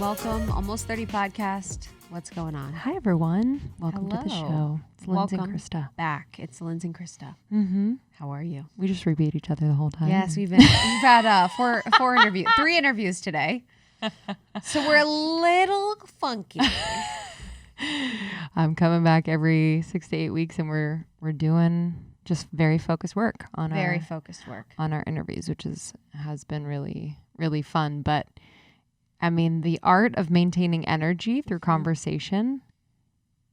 welcome. Almost 30 podcast. What's going on? Hi, everyone. Welcome to the show. It's Lindsay and Krista. Back. It's Lindsay and Krista. Mm-hmm. How are you? We just repeat each other the whole time. Yes, we've had three interviews today. So we're a little funky. I'm coming back every 6 to 8 weeks, and we're doing just very focused work on our interviews, which has been really, really fun. But I mean, the art of maintaining energy through conversation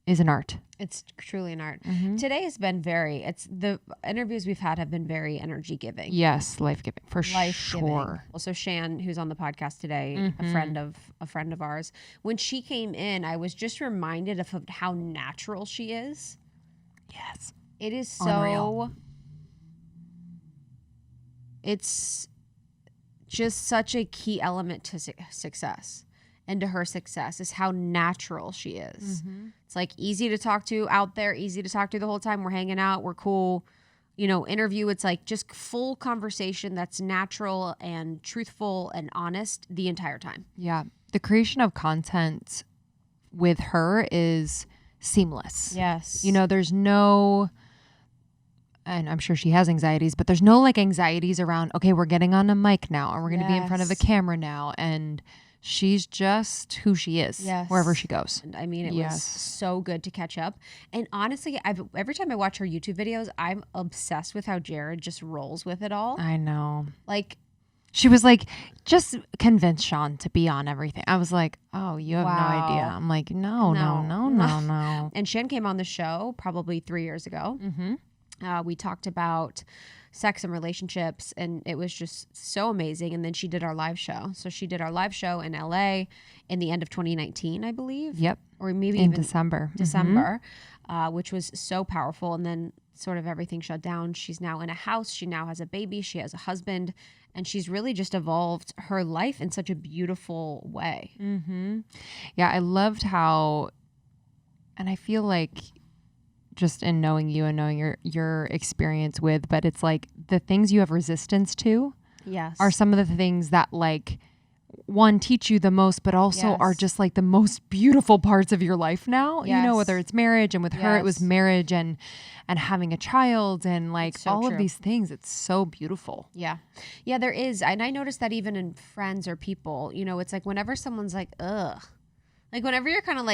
is an art. It's truly an art. Mm-hmm. Today has been the interviews we've had have been very energy giving. Yes, life-giving for sure. Also, Shan, who's on the podcast today, a friend of ours, when she came in, I was just reminded of how natural she is. Yes. It is so unreal. It's just such a key element to success, and to her success is how natural she is. Mm-hmm. It's like easy to talk to out there, easy to talk to the whole time. We're hanging out, we're cool. Interview, it's like just full conversation that's natural and truthful and honest the entire time. Yeah. The creation of content with her is seamless. Yes. There's no, and I'm sure she has anxieties, but there's no anxieties around, okay, we're getting on a mic now and we're going to be in front of a camera now. And she's just who she is wherever she goes. I mean, it was so good to catch up. And honestly, every time I watch her YouTube videos, I'm obsessed with how Jared just rolls with it all. I know. She was just convince Shan to be on everything. I was like, oh, you have no idea. I'm like, no. And Shan came on the show probably 3 years ago. Mm-hmm. We talked about sex and relationships, and it was just so amazing. And then she did our live show. So she did our live show in LA in the end of 2019, I believe. Yep. Or maybe in even December, which was so powerful. And then sort of everything shut down. She's now in a house. She now has a baby. She has a husband. And she's really just evolved her life in such a beautiful way. Mm-hmm. Yeah, I loved how, and I feel like just in knowing you and knowing your experience with, but it's like the things you have resistance to are some of the things that one, teach you the most, but also are just the most beautiful parts of your life now. Whether it's marriage, and with her it was marriage and having a child and all of these things. It's so beautiful. Yeah, there is. And I noticed that even in friends or people, it's whenever someone's ugh, whenever you're kind of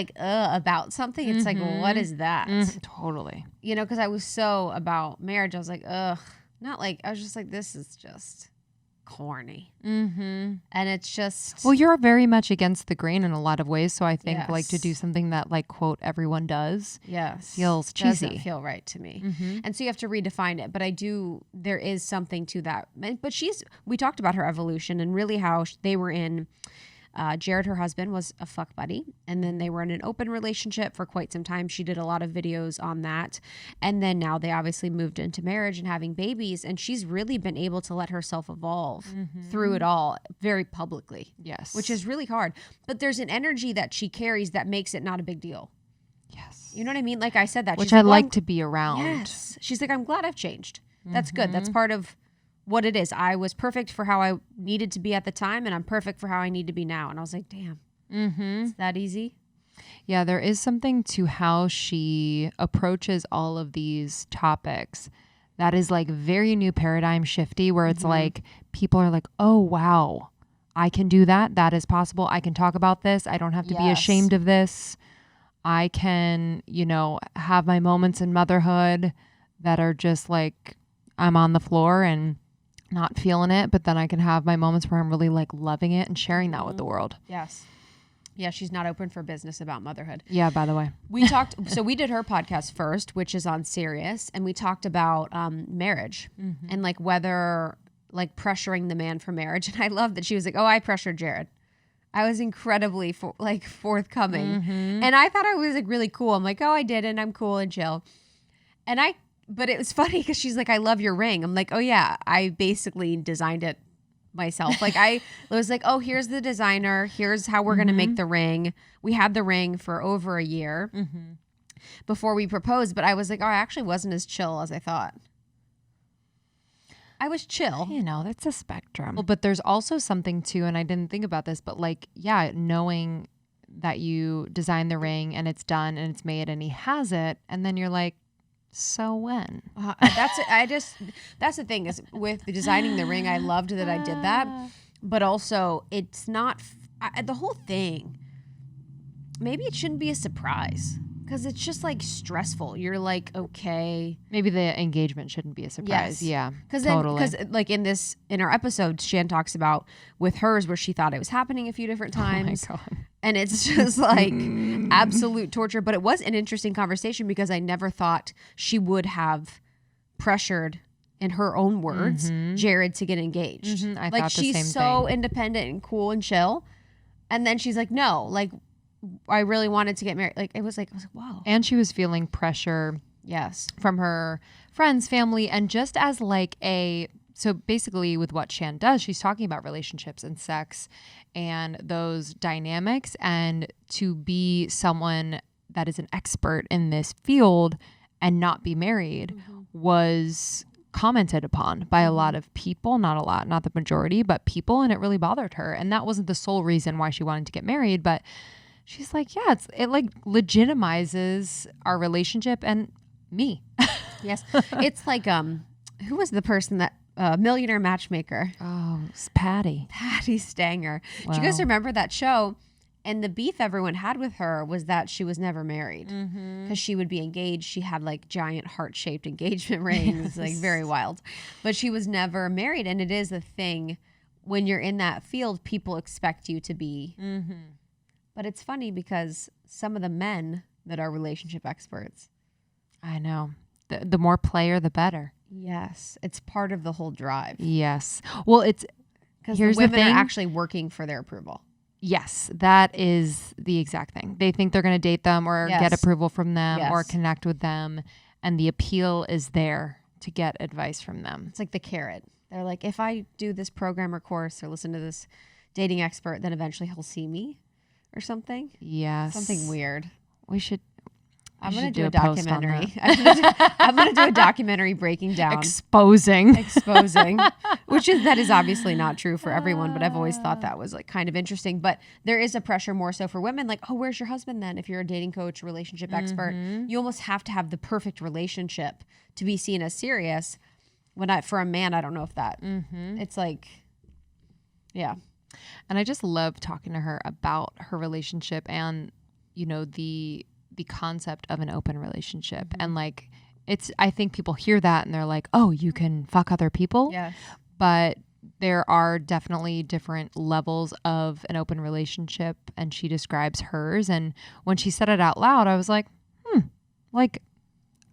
about something, it's what is that? Totally. Because I was so about marriage. I was ugh, not I was just this is just corny. Mm-hmm. And it's just, well, you're very much against the grain in a lot of ways. So I think to do something that quote everyone does feels cheesy. Doesn't feel right to me. Mm-hmm. And so you have to redefine it. But there is something to that. But we talked about her evolution and really how they were in, Jared, her husband, was a fuck buddy. And then they were in an open relationship for quite some time. She did a lot of videos on that. And then now they obviously moved into marriage and having babies. And she's really been able to let herself evolve through it all very publicly. Yes. Which is really hard. But there's an energy that she carries that makes it not a big deal. Yes. You know what I mean? Like I said that. Which I like to be around. Yes. She's I'm glad I've changed. That's good. That's part of what it is. I was perfect for how I needed to be at the time, and I'm perfect for how I need to be now. And I was like, damn, it's that easy. Yeah, there is something to how she approaches all of these topics that is very new paradigm shifty, where it's people are oh, wow, I can do that. That is possible. I can talk about this. I don't have to be ashamed of this. I can, have my moments in motherhood that are just I'm on the floor and not feeling it, but then I can have my moments where I'm really loving it and sharing that with the world. Yes. Yeah, she's not open for business about motherhood. Yeah, by the way. We talked, so we did her podcast first, which is on Sirius, and we talked about marriage and whether pressuring the man for marriage. And I love that she was oh, I pressured Jared. I was incredibly forthcoming. And I thought I was really cool. I'm oh, I didn't. I'm cool and chill. But it was funny because she's I love your ring. I'm oh yeah, I basically designed it myself. I was oh, here's the designer. Here's how we're going to make the ring. We had the ring for over a year before we proposed. But I was oh, I actually wasn't as chill as I thought. I was chill. You know, that's a spectrum. Well, but there's also something too, and I didn't think about this, but like, yeah, knowing that you design the ring and it's done and it's made and he has it, and then you're like, so when? That's the thing is with the designing the ring, I loved that I did that, but also it's not the whole thing. Maybe it shouldn't be a surprise. Because it's just like stressful. You're like, okay. Maybe the engagement shouldn't be a surprise. Yes. Yeah. Because like in our episode, Shan talks about with hers where she thought it was happening a few different times. Oh my God. And it's just like absolute torture. But it was an interesting conversation because I never thought she would have pressured, in her own words, Jared to get engaged. I like thought the she's same so thing. independent and cool and chill. And then she's like, no, like I really wanted to get married. Like I was like, wow. And she was feeling pressure Yes. from her friends, family, and just as like so basically with what Shan does, she's talking about relationships and sex and those dynamics, and to be someone that is an expert in this field and not be married was commented upon by a lot of people, not the majority, but people, and it really bothered her. And that wasn't the sole reason why she wanted to get married, but she's like, yeah, it like legitimizes our relationship and me. Yes. It's like, who was the person that, Millionaire Matchmaker? Oh, it's Patty Stanger. Wow. Do you guys remember that show? And the beef everyone had with her was that she was never married because she would be engaged. She had like giant heart-shaped engagement rings, like very wild, but she was never married. And it is a thing when you're in that field, people expect you to be. But it's funny because some of the men that are relationship experts. I know. The more player, the better. Yes. It's part of the whole drive. Yes. Well, it's because the women are actually working for their approval. Yes, that is the exact thing. They think they're going to date them or get approval from them or connect with them. And the appeal is there to get advice from them. It's like the carrot. They're like, if I do this program or course or listen to this dating expert, then eventually he'll see me or something. Yes. Something weird. I'm going to do a documentary. I'm going to do a documentary breaking down. Exposing. That is obviously not true for everyone, but I've always thought that was like kind of interesting. But there is a pressure more so for women, like, oh, where's your husband then? If you're a dating coach, relationship expert, you almost have to have the perfect relationship to be seen as serious. For a man, I don't know if that, it's like, yeah. And I just love talking to her about her relationship and, you know, the concept of an open relationship. And like, I think people hear that and they're like, oh, you can fuck other people. Yes. But there are definitely different levels of an open relationship, and she describes hers. And when she said it out loud, I was like, like,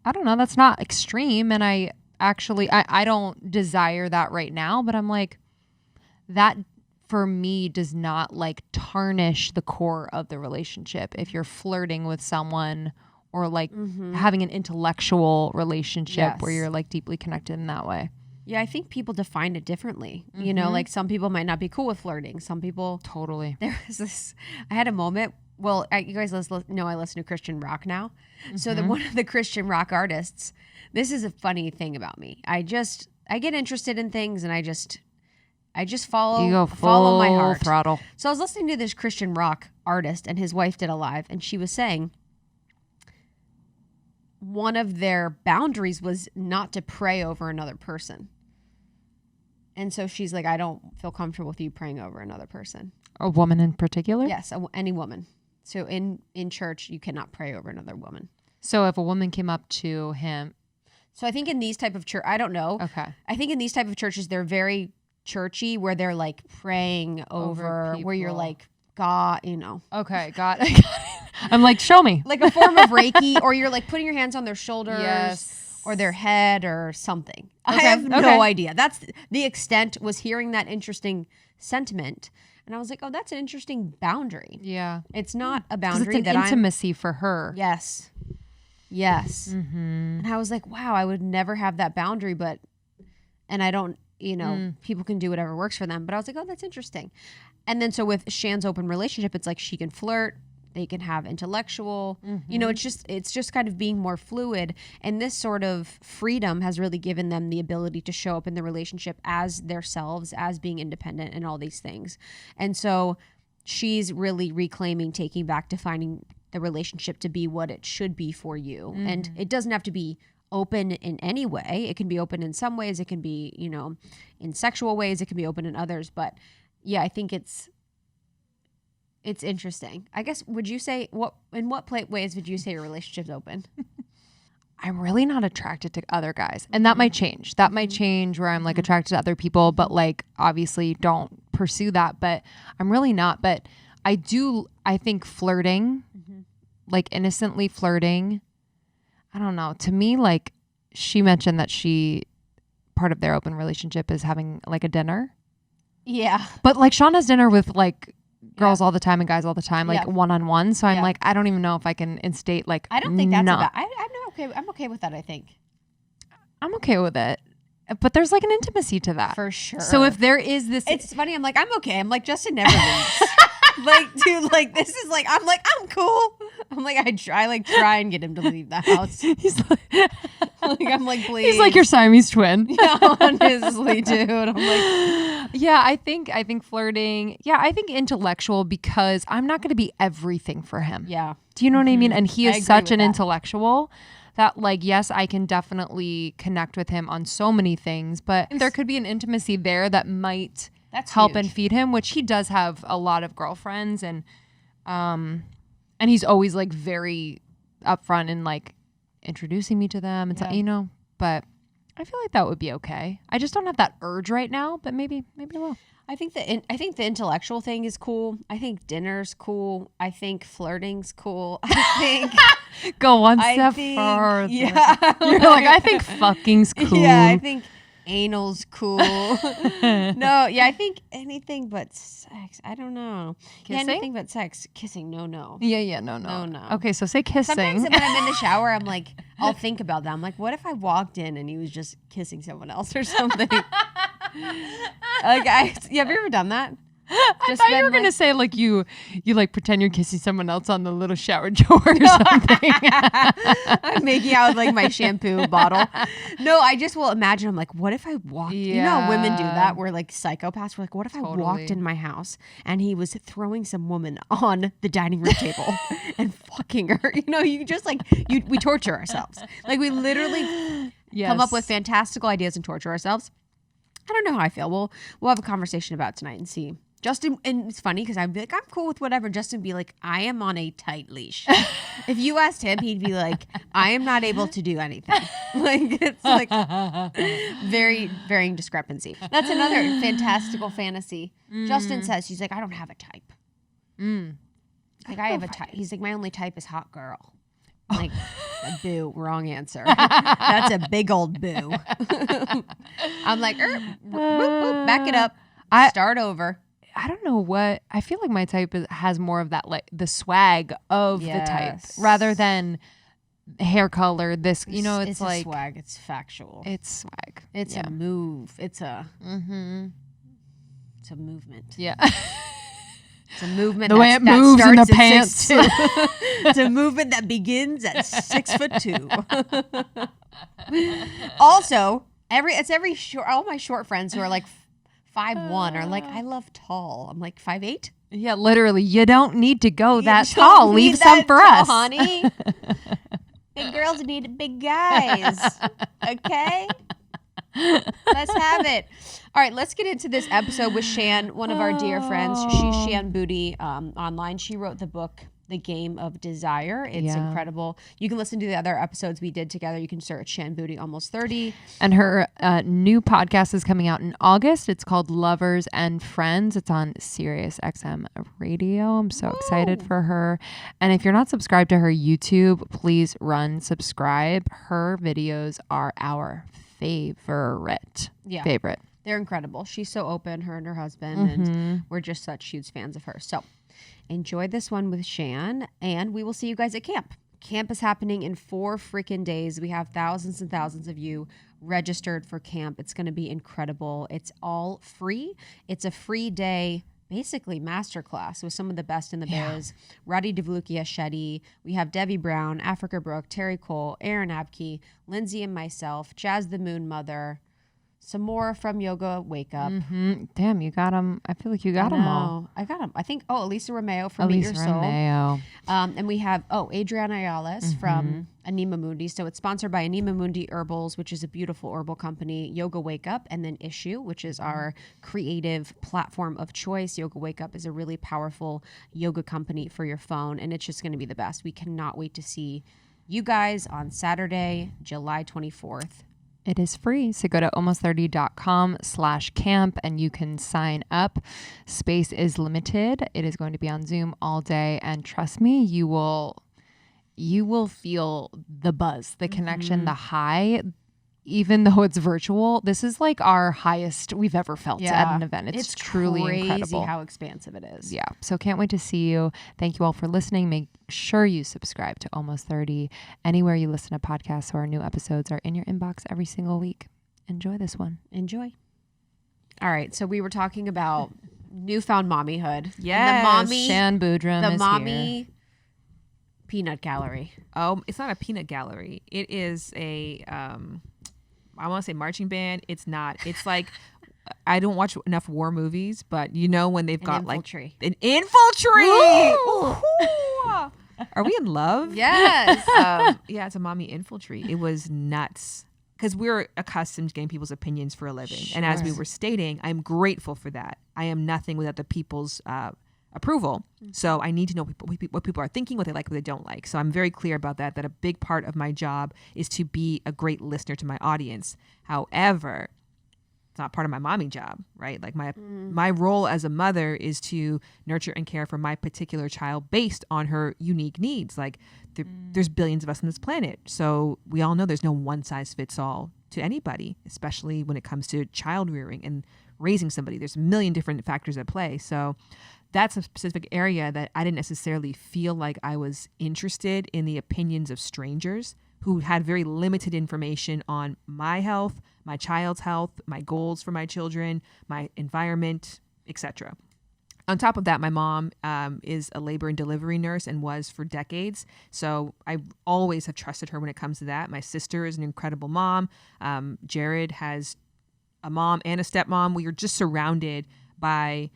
I don't know, that's not extreme. And I don't desire that right now, but I'm like, that for me does not like tarnish the core of the relationship. If you're flirting with someone or like having an intellectual relationship where you're like deeply connected in that way. Yeah, I think people define it differently. You know, like some people might not be cool with flirting. Some people totally. There was this. I had a moment. Well, you guys know I listen to Christian rock now. So one of the Christian rock artists. This is a funny thing about me. I get interested in things, and I just follow my heart. Throttle. So I was listening to this Christian rock artist, and his wife did a live, and she was saying one of their boundaries was not to pray over another person. And so she's like, I don't feel comfortable with you praying over another person. A woman in particular? Yes, any woman. So in church, you cannot pray over another woman. So if a woman came up to him. So I think in these type of church, I don't know. Okay. I think in these type of churches, they're very churchy, where they're like praying over where you're like, God, you know. Okay, got it. I'm like, show me. Like a form of Reiki, or you're like putting your hands on their shoulders or their head or something. Okay. I have no idea. That's the extent, was hearing that interesting sentiment. And I was like, oh, that's an interesting boundary. Yeah. It's not a boundary it's an intimacy for her. Yes. And I was like, wow, I would never have that boundary, and I don't, you know, people can do whatever works for them. But I was like, oh, that's interesting. And then so with Shan's open relationship, it's like she can flirt, They can have intellectual, it's just kind of being more fluid. And this sort of freedom has really given them the ability to show up in the relationship as themselves, as being independent and all these things. And so she's really reclaiming, taking back, defining the relationship to be what it should be for you. And it doesn't have to be open in any way. It can be open in some ways. It can be, in sexual ways. It can be open in others. But yeah, I think it's interesting. I guess, would you say, in what ways would you say your relationship's open? I'm really not attracted to other guys. And that might change. That might change where I'm like attracted to other people, but like obviously don't pursue that. But I'm really not. But I think flirting, like innocently flirting, I don't know. To me, like she mentioned that part of their open relationship is having like a dinner. Yeah. But like Shan has dinner with like girls all the time and guys all the time, like one-on-one. So I'm like, I don't even know if I can instate like. I don't think that's bad. I'm okay with that. I think I'm okay with it, but there's like an intimacy to that for sure. So if there is this, it's funny. I'm like, I'm okay. I'm like, Justin never leaves. Like, dude, like this is like, I'm cool. I'm like, I try and get him to leave the house. He's like, I'm like, please. He's like your Siamese twin. Yeah, honestly, dude. I'm like, yeah, I think flirting. Yeah, I think intellectual, because I'm not going to be everything for him. Yeah. Do you know what I mean? And he is such an intellectual that like, yes, I can definitely connect with him on so many things, but there could be an intimacy there that might help and feed him, which he does have a lot of girlfriends, and he's always like very upfront and like introducing me to them and but I feel like that would be okay. I just don't have that urge right now, but maybe I will. I think the intellectual thing is cool. I think dinner's cool. I think flirting's cool. I think go one step further. Yeah. You're like, I think fucking's cool. Yeah, I think anal's cool. No, yeah, I think anything but sex. I don't know. Kissing? Yeah, anything but sex. Kissing, no. Yeah, no. Okay, so say kissing. Sometimes when I'm in the shower, I'm like, I'll think about that. I'm like, what if I walked in and he was just kissing someone else or something? Like, have you ever done that? I thought you were gonna say like you like pretend you're kissing someone else on the little shower door or something. I'm making out with like my shampoo bottle. No, I just will imagine. I'm like, what if I walked? Yeah. You know how women do that? We're like psychopaths. We're like, what if I walked in my house and he was throwing some woman on the dining room table and fucking her? You just like we torture ourselves. Like we literally come up with fantastical ideas and torture ourselves. I don't know how I feel. We'll have a conversation about it tonight and see. Justin, and it's funny because I'd be like, I'm cool with whatever. Justin would be like, I am on a tight leash. If you asked him, he'd be like, I am not able to do anything. Like, it's like very varying discrepancy. That's another fantastical fantasy. Justin says, he's like, I don't have a type. Like, I have a type. He's like, my only type is hot girl. I'm like, boo, wrong answer. That's a big old boo. I'm like, back it up. Start over. I don't know what I feel like my type has more of that, like the swag of the type rather than hair color. It's like swag. It's factual. It's swag. It's a move. It's a it's a movement. Yeah. It's a movement. The way it moves in the pants. It's a movement that begins at 6'2". Also, all my short friends who are like 5'1" are like, I love tall. I'm like 5'8". Yeah, literally. You don't need to go that tall. Leave some for us, honey. Big girls need big guys. Okay. Let's have it. All right, let's get into this episode with Shan, one of our dear friends. She's Shan Boodram online. She wrote the book, The Game of Desire. It's incredible. You can listen to the other episodes we did together. You can search Shan Boodram Almost 30. And her new podcast is coming out in August. It's called Lovers and Friends. It's on Sirius XM Radio. I'm so excited for her. And if you're not subscribed to her YouTube, please subscribe. Her videos are our favorite. They're incredible. She's so open, her and her husband, and we're just such huge fans of her. So enjoy this one with Shan, and we will see you guys at camp. Camp is happening in 4 freaking days. We have thousands and thousands of you registered for camp. It's going to be incredible. It's all free. It's a free day basically masterclass with some of the best in the biz. Radhi Devlukia Shetty. We have Debbie Brown, Africa Brooke, Terry Cole, Aaron Abke, Lindsay and myself, Jazz the Moon Mother, some more from Yoga Wake Up. Damn, you got them. I feel like you got them all. I got them. I think, Elisa Romeo from Meet Your Soul. And we have, Adriana Ayales from Anima Mundi. So it's sponsored by Anima Mundi Herbals, which is a beautiful herbal company, Yoga Wake Up, and then Issue, which is our creative platform of choice. Yoga Wake Up is a really powerful yoga company for your phone, and it's just going to be the best. We cannot wait to see you guys on Saturday, July 24th. It is free. So go to almost30.com/camp and you can sign up. Space is limited. It is going to be on Zoom all day. And trust me, you will feel the buzz, the connection, the high, even though it's virtual. This is like our highest we've ever felt at an event. It's truly crazy incredible how expansive it is. Yeah. So can't wait to see you. Thank you all for listening. Make sure you subscribe to Almost 30 anywhere you listen to podcasts, so our new episodes are in your inbox every single week. Enjoy this one. Enjoy. All right. So we were talking about newfound mommyhood. Yes. The mommy. Shan Boodram The is mommy here. peanut gallery. Oh, it's not a peanut gallery. It is a, I want to say marching band. It's not. It's like, I don't watch enough war movies, but you know when they've got like an infantry. Are we in love? Yes. Yeah, it's a mommy infantry. It was nuts because we're accustomed to getting people's opinions for a living. Sure. And as we were stating, I'm grateful for that. I am nothing without the people's approval. So I need to know what people are thinking, what they like, what they don't like. So I'm very clear about that a big part of my job is to be a great listener to my audience. However, it's not part of my mommy job, right? Like my role as a mother is to nurture and care for my particular child based on her unique needs. Like there's billions of us on this planet. So we all know there's no one size fits all to anybody, especially when it comes to child rearing and raising somebody. There's a million different factors at play. So that's a specific area that I didn't necessarily feel like I was interested in the opinions of strangers who had very limited information on my health, my child's health, my goals for my children, my environment, etc. On top of that, my mom is a labor and delivery nurse and was for decades. So I always have trusted her when it comes to that. My sister is an incredible mom. Jared has a mom and a stepmom. We are just surrounded by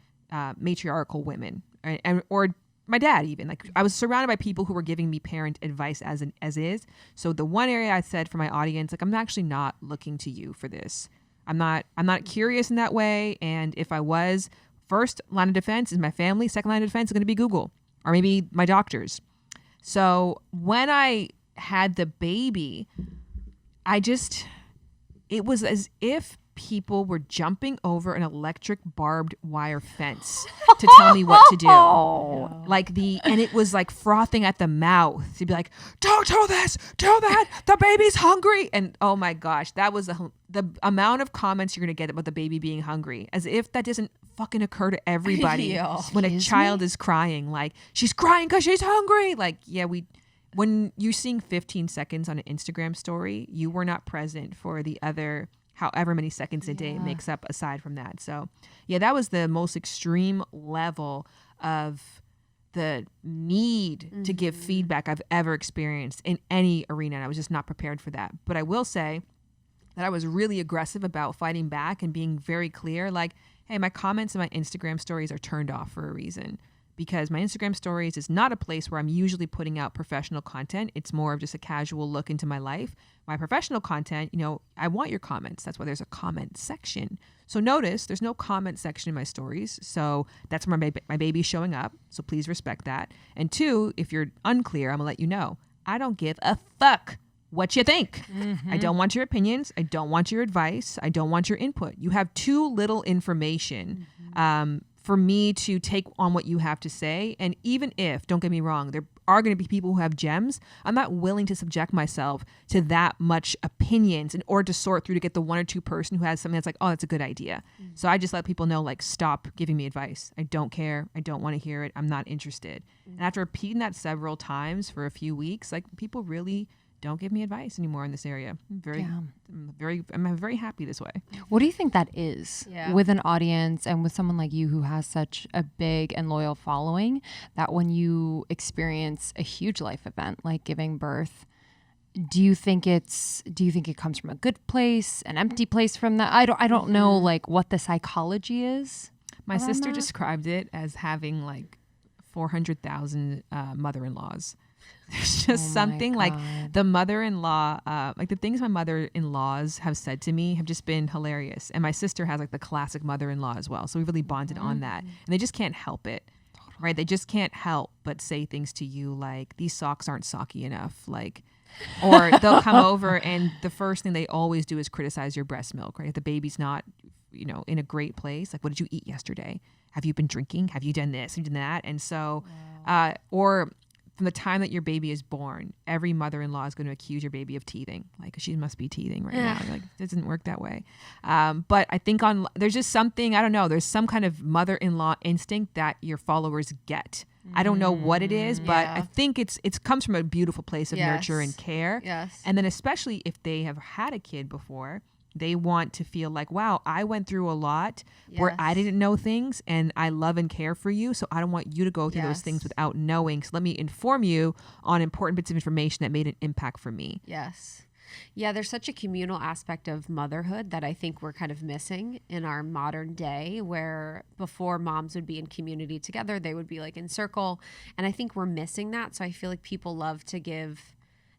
matriarchal women, right? Or my dad even. Like I was surrounded by people who were giving me parent advice as is. So the one area I said for my audience, like I'm actually not looking to you for this. I'm not curious in that way. And if I was, first line of defense is my family. Second line of defense is going to be Google or maybe my doctors. So when I had the baby, it was as if people were jumping over an electric barbed wire fence to tell me what to do. And it was like frothing at the mouth to be like, don't do this, do that, the baby's hungry. And oh my gosh, that was the amount of comments you're going to get about the baby being hungry, as if that doesn't fucking occur to everybody when a child is crying. Like, she's crying because she's hungry. Like, yeah, when you're seeing 15 seconds on an Instagram story, you were not present for the other however many seconds a day it makes up aside from that. So yeah, that was the most extreme level of the need to give feedback I've ever experienced in any arena. And I was just not prepared for that. But I will say that I was really aggressive about fighting back and being very clear. Like, hey, my comments and my Instagram stories are turned off for a reason. Because my Instagram stories is not a place where I'm usually putting out professional content. It's more of just a casual look into my life. My professional content, I want your comments. That's why there's a comment section. So notice there's no comment section in my stories. So that's where my baby's showing up. So please respect that. And two, if you're unclear, I'm going to let you know. I don't give a fuck what you think. I don't want your opinions. I don't want your advice. I don't want your input. You have too little information for me to take on what you have to say. And even if, don't get me wrong, there are going to be people who have gems, I'm not willing to subject myself to that much opinions in order to sort through to get the one or two person who has something that's like, oh, that's a good idea. So I just let people know, like, stop giving me advice. I don't care. I don't want to hear it. I'm not interested. And after repeating that several times for a few weeks, like, people really don't give me advice anymore in this area. I'm very happy this way. What do you think that is with an audience and with someone like you who has such a big and loyal following, that when you experience a huge life event like giving birth, do you think it comes from a good place, an empty place from that? I don't know like what the psychology is. My sister described it as having like 400,000 mother-in-laws. There's just something like the mother-in-law, like the things my mother-in-laws have said to me have just been hilarious. And my sister has like the classic mother-in-law as well. So we really bonded on that. And they just can't help it, right? They just can't help but say things to you like, these socks aren't socky enough. Like, or they'll come over and the first thing they always do is criticize your breast milk, right? If the baby's not, in a great place, like, what did you eat yesterday? Have you been drinking? Have you done this? Have you done that? And so, or from the time that your baby is born, every mother-in-law is going to accuse your baby of teething. Like, she must be teething right now. Like, it doesn't work that way. But I think there's just something, I don't know, there's some kind of mother-in-law instinct that your followers get. I don't know what it is, but I think it comes from a beautiful place of nurture and care. Yes. And then especially if they have had a kid before, they want to feel like, wow, I went through a lot where I didn't know things, and I love and care for you. So I don't want you to go through those things without knowing. So let me inform you on important bits of information that made an impact for me. Yes. Yeah, there's such a communal aspect of motherhood that I think we're kind of missing in our modern day, where before moms would be in community together, they would be like in circle. And I think we're missing that. So I feel like people love to give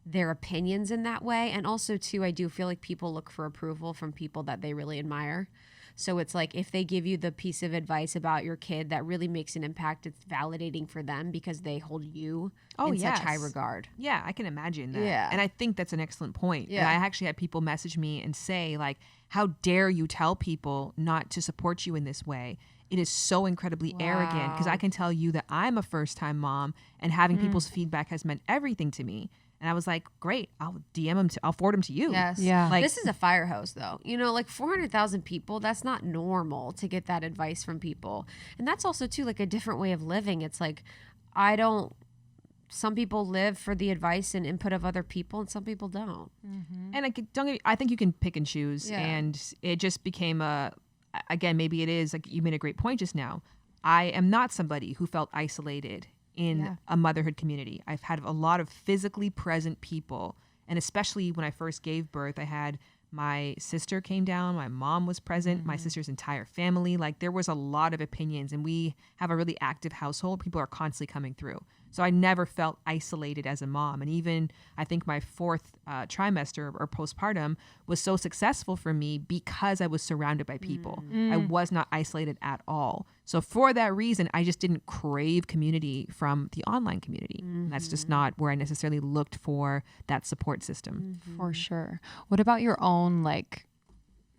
their opinions in that way. And also too, I do feel like people look for approval from people that they really admire. So it's like if they give you the piece of advice about your kid that really makes an impact, it's validating for them because they hold you in such high regard. Yeah, I can imagine that. Yeah. And I think that's an excellent point. Yeah. And I actually had people message me and say, like, how dare you tell people not to support you in this way? It is so incredibly arrogant, because I can tell you that I'm a first-time mom, and having people's feedback has meant everything to me. And I was like, great, I'll DM them, I'll forward them to you. Yes. Yeah. Like, this is a fire hose, though. Like 400,000 people, that's not normal to get that advice from people. And that's also, too, like a different way of living. It's like, some people live for the advice and input of other people, and some people don't. Mm-hmm. And I think you can pick and choose. Yeah. And it just became again, maybe it is, like you made a great point just now. I am not somebody who felt isolated in a motherhood community. I've had a lot of physically present people. And especially when I first gave birth, I had my sister came down, my mom was present, my sister's entire family. Like, there was a lot of opinions, and we have a really active household. People are constantly coming through. So I never felt isolated as a mom. And even I think my fourth trimester or postpartum was so successful for me because I was surrounded by people. I was not isolated at all. So for that reason, I just didn't crave community from the online community. And that's just not where I necessarily looked for that support system. For sure. What about your own like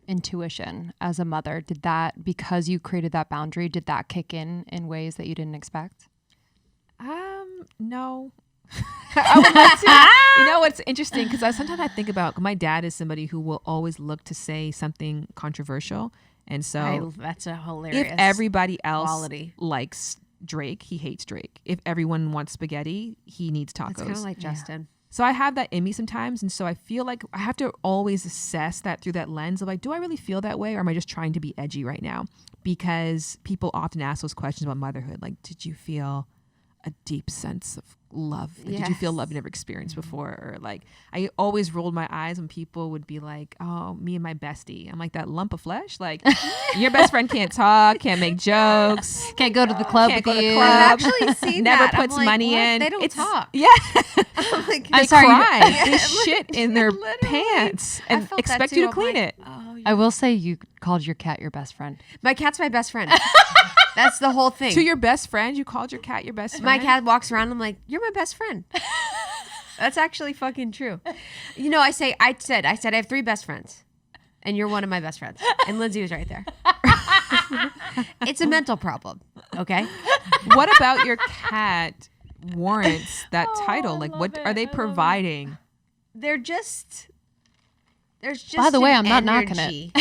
intuition as a mother? Did that, because you created that boundary, did that kick in ways that you didn't expect? No. I would like to, what's interesting, because sometimes I think about, my dad is somebody who will always look to say something controversial. And so that's a hilarious if everybody else quality. Likes Drake, he hates Drake. If everyone wants spaghetti, he needs tacos. It's kind of like Justin. So I have that in me sometimes. And so I feel like I have to always assess that through that lens of like, do I really feel that way? Or am I just trying to be edgy right now? Because people often ask those questions about motherhood. Like, did you feel a deep sense of love? Like, did you feel love you never experienced before? Or like, I always rolled my eyes when people would be like, oh, me and my bestie. I'm like, that lump of flesh? Like, your best friend can't talk, can't make jokes, can't go to the club can't with go to you. club, I've actually seen never that. puts I'm like, money what? in. They don't talk. Yeah. I'm like, They sorry, cry. They shit in their Literally. pants I and felt that expect too. you to I'm clean like, it. oh, I will say you called your cat your best friend. my cat's my best friend. That's the whole thing. To your best friend, you called your cat your best friend? My cat walks around. I'm like, you're my best friend. That's actually fucking true. I said I have 3 best friends, and you're one of my best friends. And Lindsay was right there. It's a mental problem. Okay. What about your cat warrants that title? Like, what are they providing? There's just. By the way, an I'm not knocking energy.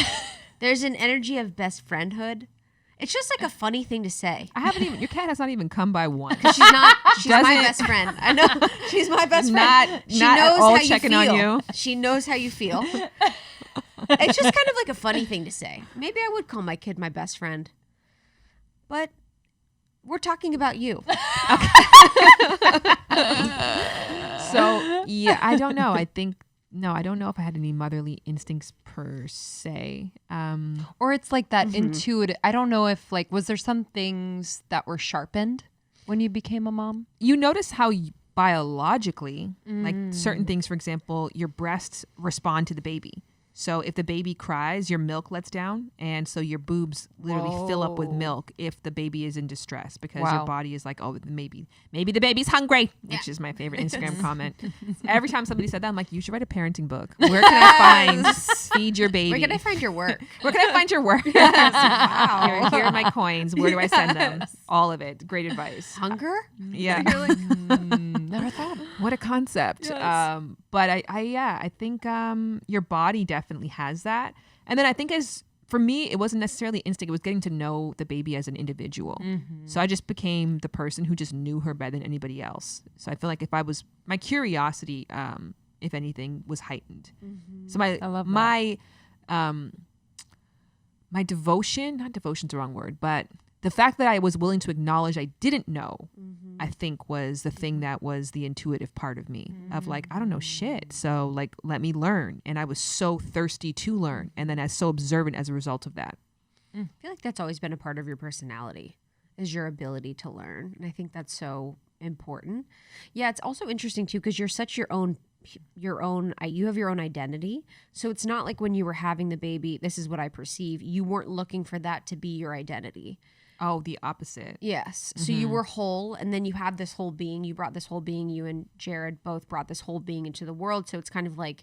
There's an energy of best friendhood. It's just like a funny thing to say. Your cat has not even come by once. She's my best friend. I know. She's my best friend. She not knows at all how you checking feel. on you. She knows how you feel. It's just kind of like a funny thing to say. Maybe I would call my kid my best friend. But we're talking about you. So, yeah, I don't know. I don't know if I had any motherly instincts per se. Or it's like that intuitive. I don't know if like, was there some things that were sharpened when you became a mom? You notice how biologically, like certain things, for example, your breasts respond to the baby. So if the baby cries, your milk lets down. And so your boobs literally fill up with milk if the baby is in distress, because your body is like, oh, maybe the baby's hungry, which is my favorite Instagram comment. Every time somebody said that, I'm like, you should write a parenting book. Where can I find feed your baby? Where can I find your work? Where can I find your work? Wow. Here are my coins. Where do I send them? All of it. Great advice. Hunger? Yeah. Never thought. What a concept. Yes. But I think your body definitely has that. And then I think for me, it wasn't necessarily instinct. It was getting to know the baby as an individual. So I just became the person who just knew her better than anybody else. So I feel like my curiosity, if anything, was heightened. So my devotion, not devotion's the wrong word, but the fact that I was willing to acknowledge I didn't know, I think was the thing that was the intuitive part of me of like, I don't know shit. So like, let me learn. And I was so thirsty to learn. And then I was so observant as a result of that. I feel like that's always been a part of your personality, is your ability to learn. And I think that's so important. Yeah, it's also interesting too, because you're such you have your own identity. So it's not like when you were having the baby, this is what I perceive, you weren't looking for that to be your identity. Oh, the opposite. Yes. So you were whole, and then you had this whole being. You brought this whole being. You and Jared both brought this whole being into the world. So it's kind of like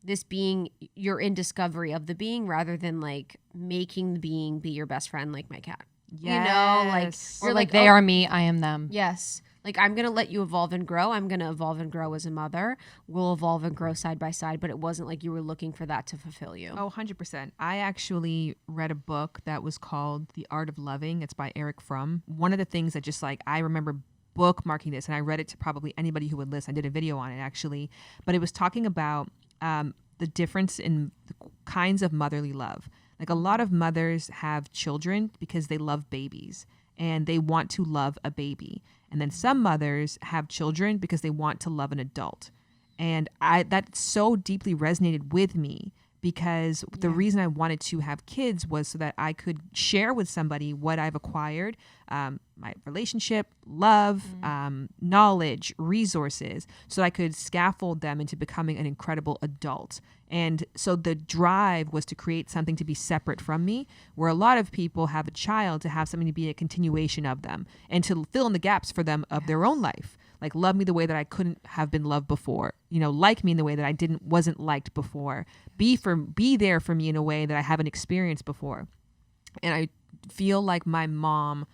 this being, you're in discovery of the being rather than like making the being be your best friend, like my cat. Yes. You know, like, Or like they are me, I am them. Yes. Like, I'm going to let you evolve and grow. I'm going to evolve and grow as a mother. We'll evolve and grow side by side, but it wasn't like you were looking for that to fulfill you. Oh, 100%. I actually read a book that was called The Art of Loving. It's by Eric Fromm. One of the things that just like, I remember bookmarking this, and I read it to probably anybody who would listen. I did a video on it actually, but it was talking about the difference in the kinds of motherly love. Like a lot of mothers have children because they love babies and they want to love a baby. And then some mothers have children because they want to love an adult. And that so deeply resonated with me because the reason I wanted to have kids was so that I could share with somebody what I've acquired, my relationship, love, knowledge, resources, so I could scaffold them into becoming an incredible adult. And so the drive was to create something to be separate from me, where a lot of people have a child to have something to be a continuation of them and to fill in the gaps for them of their own life. Like love me the way that I couldn't have been loved before, like me in the way that I wasn't liked before, be there for me in a way that I haven't experienced before. And I feel like my mom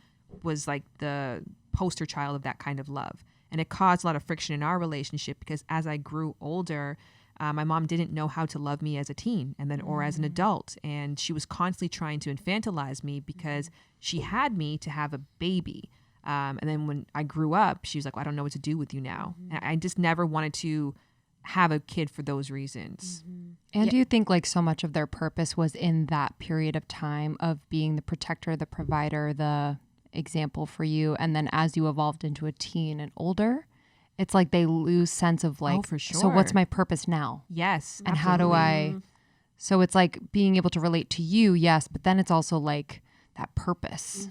was like the poster child of that kind of love. And it caused a lot of friction in our relationship because as I grew older, my mom didn't know how to love me as a teen or as an adult. And she was constantly trying to infantilize me because she had me to have a baby. And then when I grew up, she was like, well, I don't know what to do with you now. And I just never wanted to have a kid for those reasons. And do you think like so much of their purpose was in that period of time of being the protector, the provider, the example for you? And then as you evolved into a teen and older, it's like they lose sense of like, for sure. So what's my purpose now? Yes. And absolutely. how do I, so it's like being able to relate to you, yes, but then it's also like that purpose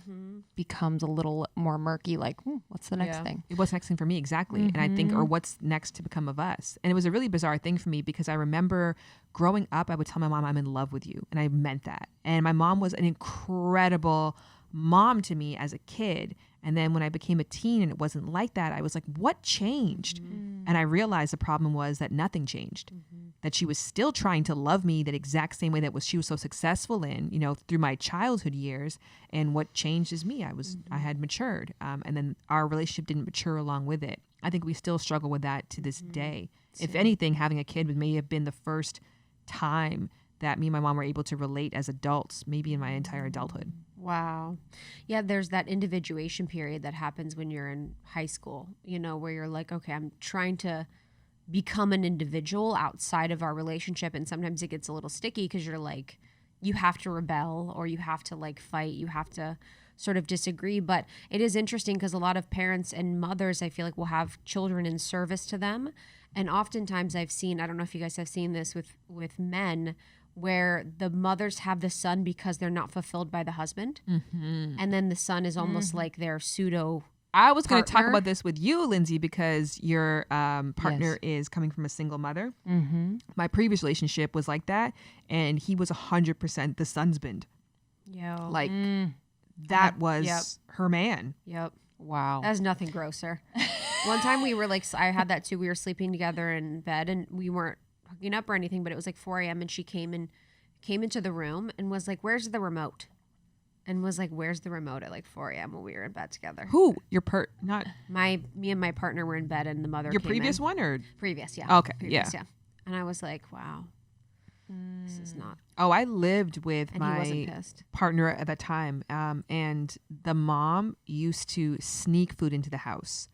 becomes a little more murky, like, what's the next thing? What's next thing for me? Exactly. And I think, or what's next to become of us? And it was a really bizarre thing for me because I remember growing up, I would tell my mom, I'm in love with you. And I meant that. And my mom was an incredible mom to me as a kid. And then when I became a teen and it wasn't like that, I was like, what changed? And I realized the problem was that nothing changed, that she was still trying to love me that exact same way that she was so successful in, through my childhood years. And what changed is me. I had matured. And then our relationship didn't mature along with it. I think we still struggle with that to this day. If anything, having a kid may have been the first time that me and my mom were able to relate as adults, maybe in my entire adulthood. Wow. Yeah, there's that individuation period that happens when you're in high school, where you're like, okay, I'm trying to become an individual outside of our relationship. And sometimes it gets a little sticky because you're like, you have to rebel or you have to like fight. You have to sort of disagree. But it is interesting because a lot of parents and mothers, I feel like, will have children in service to them. And oftentimes I've seen, I don't know if you guys have seen this with men, where the mothers have the son because they're not fulfilled by the husband. Mm-hmm. And then the son is almost like their pseudo I was going to talk about this with you, Lindsay, because your partner is coming from a single mother. Mm-hmm. My previous relationship was like that, and he was 100% the husband. Yo. Like, that was her man. Yep. Wow. That's nothing grosser. One time we were like, I had that too. We were sleeping together in bed, and we weren't hooking up or anything, but it was like 4 a.m. and she came into the room and was like, "Where's the remote?" And was like, "Where's the remote?" at like 4 a.m. when we were in bed together. Who? Not me and my partner were in bed, and the mother. Your came previous in. one or previous? Yeah. Okay. Previous, yeah. And I was like, "Wow, this is not." Oh, I lived with And he wasn't my pissed. partner at that time, and the mom used to sneak food into the house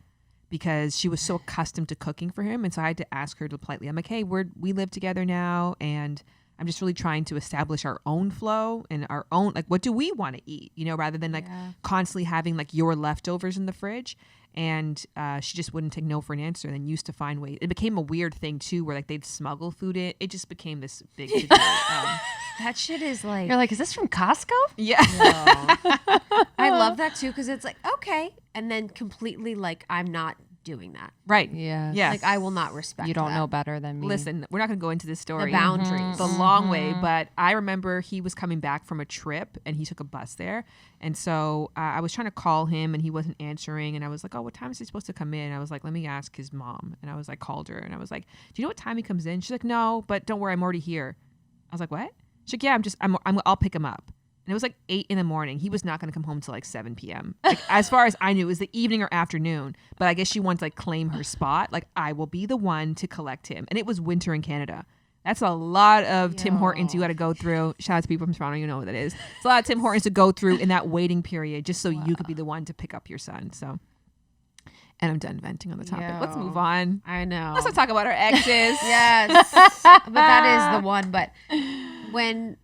because she was so accustomed to cooking for him, and so I had to ask her to politely. I'm like, "Hey, we live together now, and I'm just really trying to establish our own flow and our own, like, what do we want to eat, rather than like constantly having like your leftovers in the fridge." And she just wouldn't take no for an answer, and then used to find ways. It became a weird thing too, where like they'd smuggle food in. It just became this big to-do. That shit is like. You're like, is this from Costco? Yeah. I love that too, because it's like, okay, and then completely like, I'm not doing that. Right. Yeah. Yeah. Like, I will not respect. You don't that. know better than me. Listen, we're not going to go into this story. The boundaries. The long way, but I remember he was coming back from a trip and he took a bus there. And so I was trying to call him and he wasn't answering. And I was like, "Oh, what time is he supposed to come in?" I was like, "Let me ask his mom." And I was like, called her and I was like, "Do you know what time he comes in?" She's like, "No, but don't worry, I'm already here." I was like, "What?" She's like, "Yeah, I'll pick him up." And it was like 8 a.m. He was not going to come home till like 7 p.m. Like, as far as I knew, it was the evening or afternoon. But I guess she wanted to like claim her spot. Like, I will be the one to collect him. And it was winter in Canada. That's a lot of Tim Hortons you got to go through. Shout out to people from Toronto, you know what that is. It's a lot of Tim Hortons to go through in that waiting period just so you could be the one to pick up your son. So, and I'm done venting on the topic. Let's move on. I know. Let's not talk about our exes. Yes. But that is the one. But when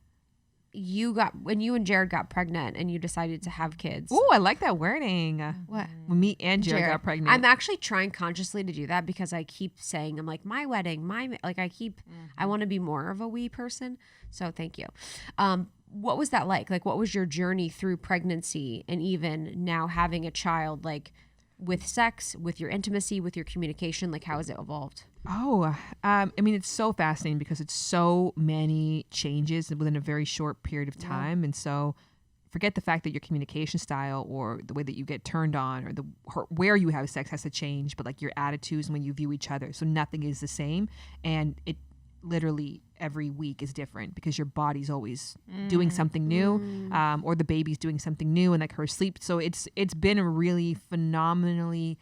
you and Jared got pregnant and you decided to have kids. Ooh, I like that wording. What? When me and Jared got pregnant. I'm actually trying consciously to do that because I keep saying, I'm like, my wedding, I want to be more of a we person. So thank you. What was that like? Like, what was your journey through pregnancy and even now having a child, like with sex, with your intimacy, with your communication? Like, how has it evolved? Oh, I mean, it's so fascinating because it's so many changes within a very short period of time. And so forget the fact that your communication style or the way that you get turned on or where you have sex has to change, but like your attitudes when you view each other. So nothing is the same. And it literally every week is different because your body's always doing something new, or the baby's doing something new and like her sleep. So it's been a really phenomenally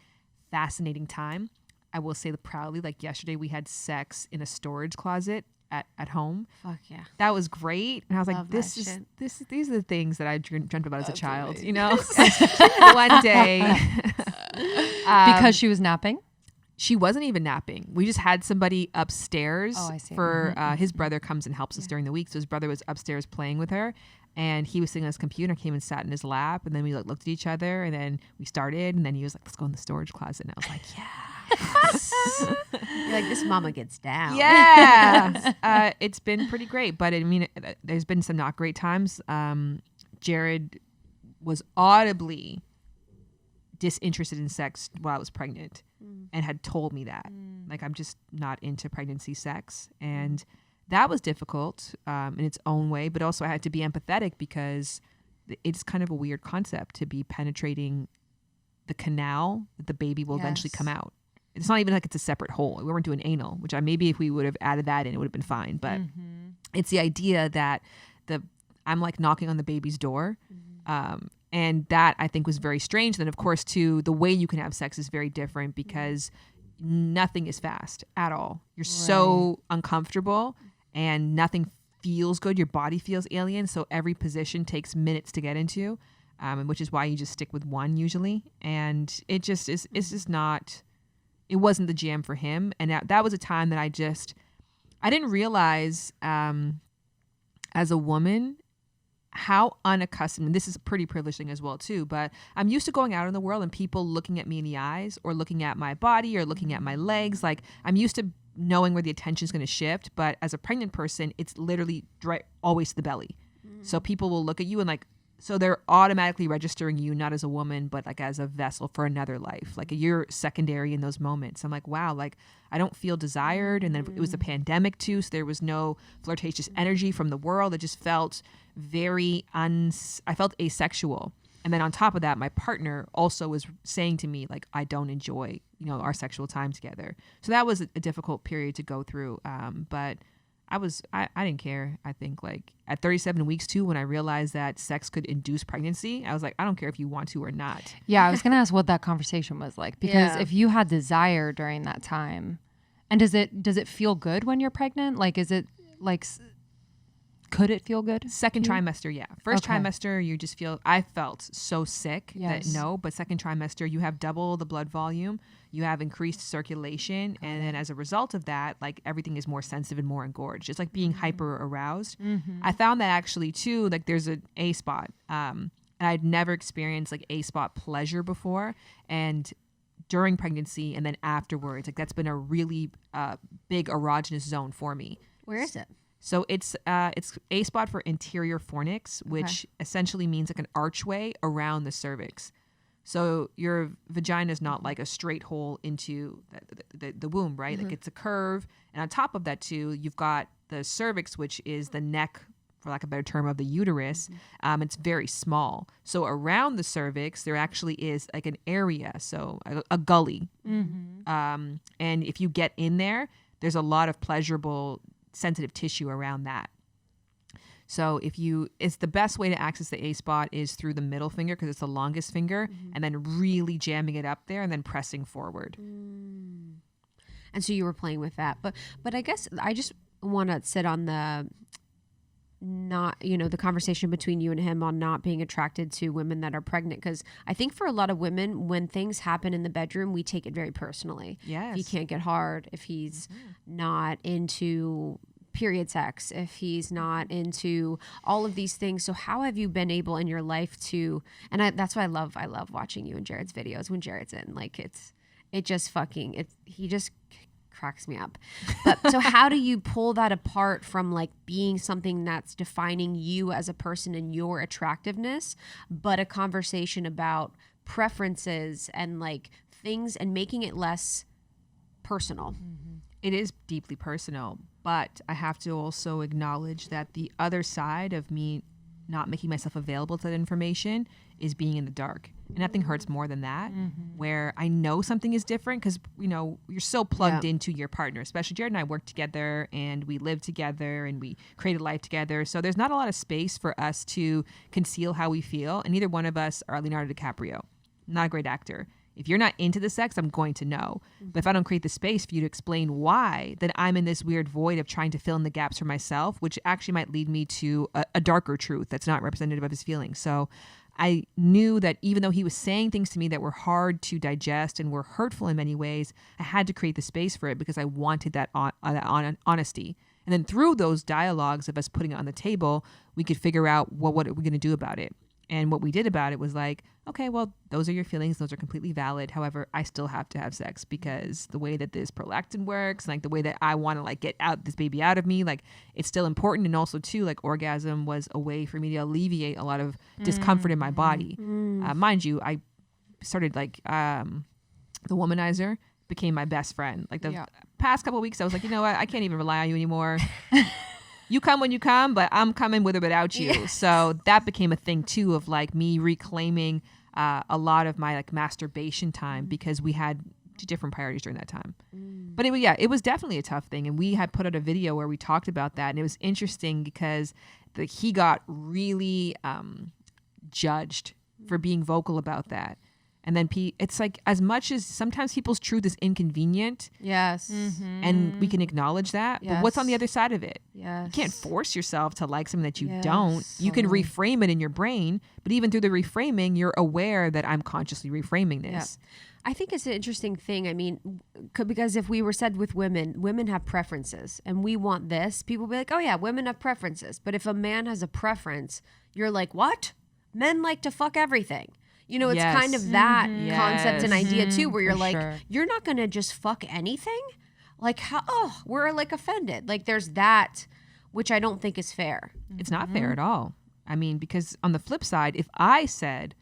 fascinating time. I will say proudly, like yesterday we had sex in a storage closet at home. Fuck yeah. That was great. And I was like, Love these are the things that I dreamt about as a child, One day. Because she was napping? She wasn't even napping. We just had somebody upstairs for his brother comes and helps us during the week. So his brother was upstairs playing with her. And he was sitting on his computer, came and sat in his lap. And then we like looked at each other and then we started. And then he was like, "Let's go in the storage closet." And I was like, yeah. You're like, this mama gets down. Yeah. It's been pretty great. But I mean, there's been some not great times. Jared was audibly disinterested in sex while I was pregnant and had told me that. Like, I'm just not into pregnancy sex. And that was difficult in its own way. But also I had to be empathetic because it's kind of a weird concept to be penetrating the canal that the baby will eventually come out. It's not even like it's a separate hole. We weren't doing anal, which maybe if we would have added that in, it would have been fine. But it's the idea that I'm like knocking on the baby's door. And that I think was very strange. Then of course too, the way you can have sex is very different because nothing is fast at all. You're so uncomfortable and nothing feels good. Your body feels alien. So every position takes minutes to get into, which is why you just stick with one usually. And it just is, it's just not, it wasn't the jam for him. And that was a time that I didn't realize as a woman how unaccustomed, and this is a pretty privileged thing as well too, but I'm used to going out in the world and people looking at me in the eyes or looking at my body or looking at my legs. Like I'm used to knowing where the attention is going to shift, but as a pregnant person, it's literally always to the belly. So people will look at you and like, so they're automatically registering you not as a woman, but like as a vessel for another life. Like you're secondary in those moments. I'm like, wow, like I don't feel desired. And then it was a pandemic too, so there was no flirtatious energy from the world. It just felt very I felt asexual. And then on top of that, my partner also was saying to me, like, I don't enjoy, our sexual time together. So that was a difficult period to go through. But I didn't care. I think like at 37 weeks too, when I realized that sex could induce pregnancy, I was like, I don't care if you want to or not. Yeah, I was going to ask what that conversation was like, because if you had desire during that time, and does it feel good when you're pregnant? Like, is it like, could it feel good? Second trimester, yeah. First trimester, you just I felt so sick that no, but second trimester, you have double the blood volume, you have increased circulation, and then as a result of that, like everything is more sensitive and more engorged. It's like being hyper aroused. I found that actually too, like there's an A spot, and I'd never experienced like A spot pleasure before, and during pregnancy and then afterwards, like that's been a really big erogenous zone for me. Where is it? So it's A spot for anterior fornix, which essentially means like an archway around the cervix. So your vagina is not like a straight hole into the womb, right? Like it's a curve. And on top of that too, you've got the cervix, which is the neck, for lack of a better term, of the uterus. It's very small. So around the cervix, there actually is like an area, so a gully. And if you get in there, there's a lot of pleasurable sensitive tissue around that. So it's the best way to access the A spot is through the middle finger because it's the longest finger, and then really jamming it up there and then pressing forward. And so you were playing with that, but I guess I just want to sit on the conversation between you and him on not being attracted to women that are pregnant, because I think for a lot of women, when things happen in the bedroom, we take it very personally. Yes. If he can't get hard, if he's not into period sex, if he's not into all of these things. So how have you been able in your life to, and that's why I love watching you and Jared's videos when Jared's in, like he just cracks me up. But so how do you pull that apart from like being something that's defining you as a person and your attractiveness, but a conversation about preferences and like things and making it less personal? It is deeply personal, but I have to also acknowledge that the other side of me not making myself available to that information is being in the dark. And nothing hurts more than that, where I know something is different because, you're so plugged into your partner, especially Jared and I work together and we live together and we create a life together. So there's not a lot of space for us to conceal how we feel. And neither one of us are Leonardo DiCaprio, not a great actor. If you're not into the sex, I'm going to know. But if I don't create the space for you to explain why, then I'm in this weird void of trying to fill in the gaps for myself, which actually might lead me to a darker truth that's not representative of his feelings. So I knew that even though he was saying things to me that were hard to digest and were hurtful in many ways, I had to create the space for it because I wanted that honesty. And then through those dialogues of us putting it on the table, we could figure out, well, what are we going to do about it? And what we did about it was like, okay, well, those are your feelings. Those are completely valid. However, I still have to have sex because the way that this prolactin works, like the way that I want to like get this baby out of me, like it's still important. And also too, like orgasm was a way for me to alleviate a lot of discomfort in my body. Mind you, I started like the womanizer became my best friend. Like the past couple of weeks, I was like, you know what? I can't even rely on you anymore. You come when you come, but I'm coming with or without you. Yeah. So that became a thing too of like me reclaiming a lot of my like masturbation time because we had different priorities during that time. But it was definitely a tough thing. And we had put out a video where we talked about that. And it was interesting because he got really judged for being vocal about that. And then it's like, as much as sometimes people's truth is inconvenient, Yes. and we can acknowledge that, but what's on the other side of it? Yes. You can't force yourself to like something that you Yes. don't. You can reframe it in your brain, but even through the reframing, you're aware that I'm consciously reframing this. I think it's an interesting thing. I mean, because if we were said with women have preferences and we want this, people be like, oh yeah, women have preferences. But if a man has a preference, you're like, what? Men like to fuck everything. You know, it's Yes. kind of that concept and Yes. idea too, where you're For like, sure. you're not going to just fuck anything. Like, how? Oh, we're like offended. Like there's that, which I don't think is fair. It's not fair at all. I mean, because on the flip side, if I said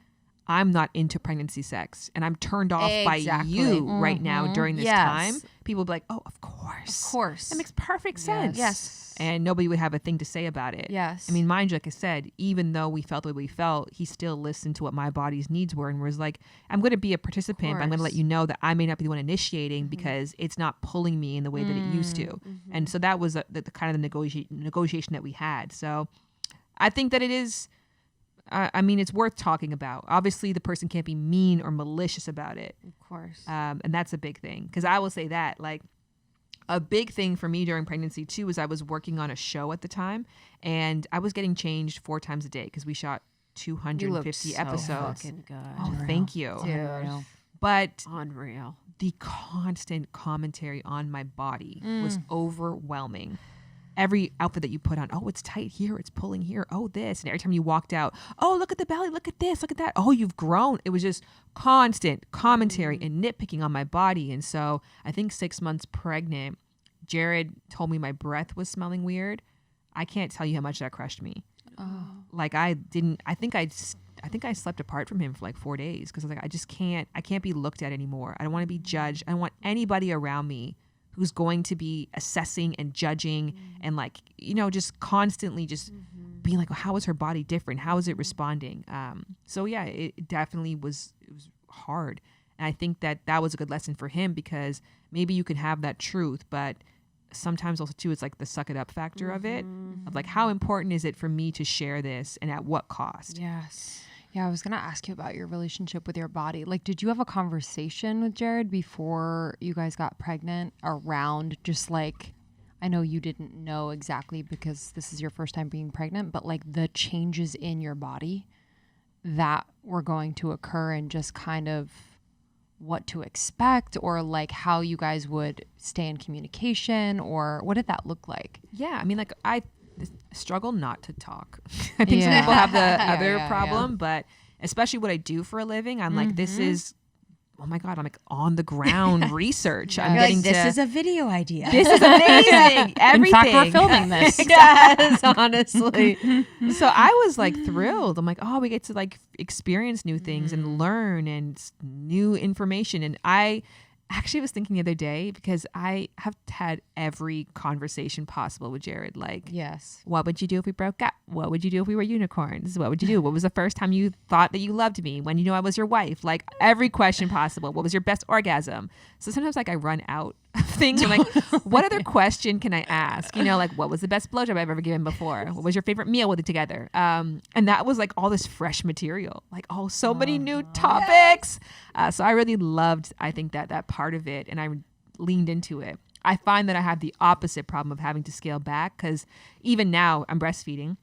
I'm not into pregnancy sex and I'm turned off by Exactly. you right now during this Yes. time, people would be like, oh, of course. Of course. That makes perfect sense. Yes. And nobody would have a thing to say about it. Yes. I mean, mind you, like I said, even though we felt the way we felt, he still listened to what my body's needs were and was like, I'm going to be a participant, but I'm going to let you know that I may not be the one initiating because it's not pulling me in the way that it used to. And so that was the kind of the negotiation that we had. So I think that it is, I mean, it's worth talking about. Obviously, the person can't be mean or malicious about it. Of course. And that's a big thing. Because I will say that, like, a big thing for me during pregnancy, too, is I was working on a show at the time. And I was getting changed 4 times a day because we shot You look 250 so episodes. fucking good. Oh, thank you. Dude. But Unreal. the constant commentary on my body was overwhelming. Every outfit that you put on, oh, it's tight here, it's pulling here, oh, this. And every time you walked out, oh, look at the belly, look at this, look at that. Oh, you've grown. It was just constant commentary and nitpicking on my body. And so I think 6 months pregnant, Jared told me my breath was smelling weird. I can't tell you how much that crushed me. Like I think I slept apart from him for like 4 days because I was like, I can't be looked at anymore. I don't want to be judged. I don't want anybody around me who's going to be assessing and judging and like, you know, just constantly just being like, well, how is her body different? How is it responding? So yeah, it definitely was hard. And I think that was a good lesson for him because maybe you can have that truth, but sometimes also too, it's like the suck it up factor of it, of like, how important is it for me to share this and at what cost? Yes. Yeah, I was going to ask you about your relationship with your body. Like, did you have a conversation with Jared before you guys got pregnant around just like, I know you didn't know exactly because this is your first time being pregnant, but like the changes in your body that were going to occur and just kind of what to expect or like how you guys would stay in communication or what did that look like? Yeah, I mean, like I struggle not to talk. I think some people have the other problem, but especially what I do for a living, I'm like, this is, oh my God, I'm like on the ground research. I'm You're getting like, this to, is a video idea. this is amazing. Everything. In fact, we're filming this. Yes, honestly. So I was like thrilled. I'm like, oh, we get to like experience new things and learn and new information. And I actually was thinking the other day because I have had every conversation possible with Jared. Like, Yes. what would you do if we broke up? What would you do if we were unicorns? What would you do? What was the first time you thought that you loved me? When you know I was your wife? Like every question possible. What was your best orgasm? So sometimes like I run out of things. I'm like, what other question can I ask? You know, like what was the best blowjob I've ever given before? What was your favorite meal with it together? And that was like all this fresh material, like so many new topics. So I really loved, I think that part of it, and I leaned into it. I find that I have the opposite problem of having to scale back because even now I'm breastfeeding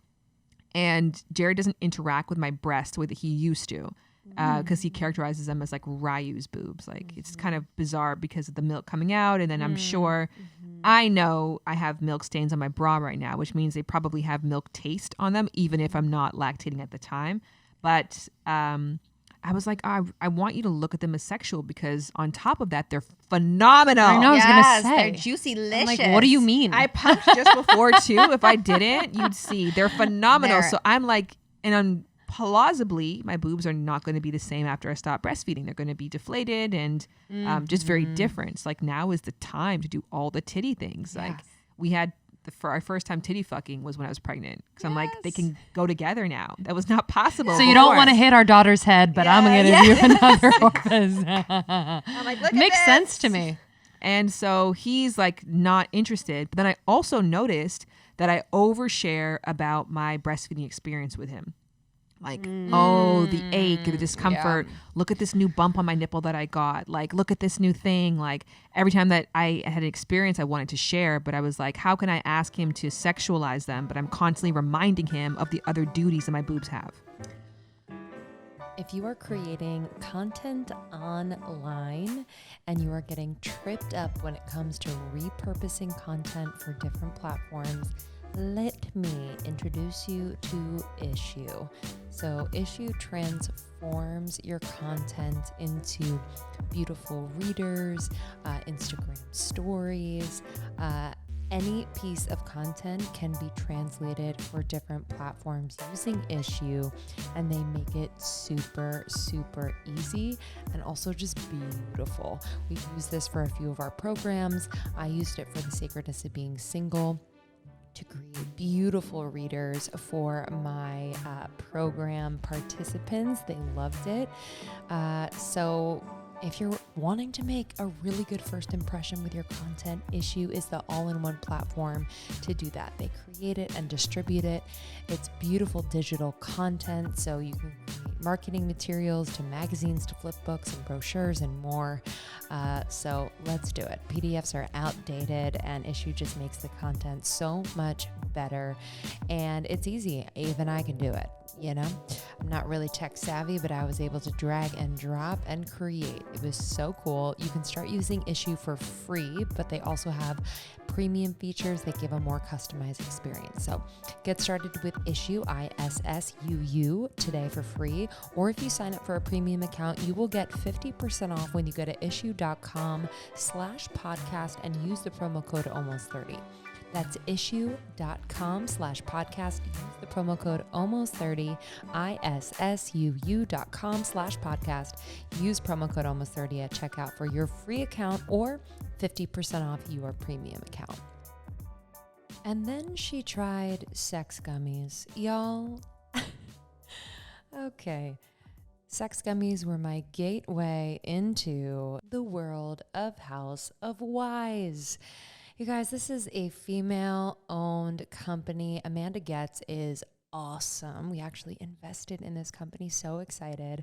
and Jared doesn't interact with my breast the way that he used to because he characterizes them as like Ryu's boobs. Like it's kind of bizarre because of the milk coming out. And then I'm sure I know I have milk stains on my bra right now, which means they probably have milk taste on them, even if I'm not lactating at the time. But I was like, I want you to look at them as sexual because on top of that, they're phenomenal. I know. I was gonna say. They're juicy, I'm licious. like, what do you mean? I pumped just before too. If I didn't, you'd see they're phenomenal. They're- So I'm like, and plausibly, my boobs are not going to be the same after I stop breastfeeding. They're going to be deflated and just very different. It's like now is the time to do all the titty things. Like we had for our first time titty fucking was when I was pregnant. Because I'm like, they can go together now. That was not possible. So you don't before. want to hit our daughter's head, but I'm going to do another orifice. I'm like, look Makes at sense this. to me. And so he's like not interested. But then I also noticed that I overshare about my breastfeeding experience with him. Like, oh, the ache, the discomfort. Yeah. Look at this new bump on my nipple that I got. Like, look at this new thing. Like, every time that I had an experience I wanted to share, but I was like, how can I ask him to sexualize them? But I'm constantly reminding him of the other duties that my boobs have. If you are creating content online and you are getting tripped up when it comes to repurposing content for different platforms, let me introduce you to Issue. So Issue transforms your content into beautiful readers, Instagram stories, any piece of content can be translated for different platforms using Issue, and they make it super, super easy and also just beautiful. We've used this for a few of our programs. I used it for The Sacredness of Being Single to create beautiful readers for my program participants. They loved it. So if you're wanting to make a really good first impression with your content, Issue is the all-in-one platform to do that. They create it and distribute it. It's beautiful digital content, so you can create marketing materials to magazines, to flip books and brochures and more. So let's do it. PDFs are outdated, and Issue just makes the content so much better. And it's easy. Even I can do it. You know, I'm not really tech savvy, but I was able to drag and drop and create. It was so cool. You can start using Issue for free, but they also have premium features that give a more customized experience. So get started with Issue, ISSUU, today for free. Or if you sign up for a premium account, you will get 50% off when you go to issue.com/podcast and use the promo code almost30. That's issue.com/podcast. Use the promo code almost30, ISSUU.com/podcast. Use promo code almost30 at checkout for your free account or 50% off your premium account. And then she tried sex gummies. Y'all, okay. Sex gummies were my gateway into the world of House of Wise. You guys, this is a female-owned company. Amanda Getz is awesome. We actually invested in this company. So excited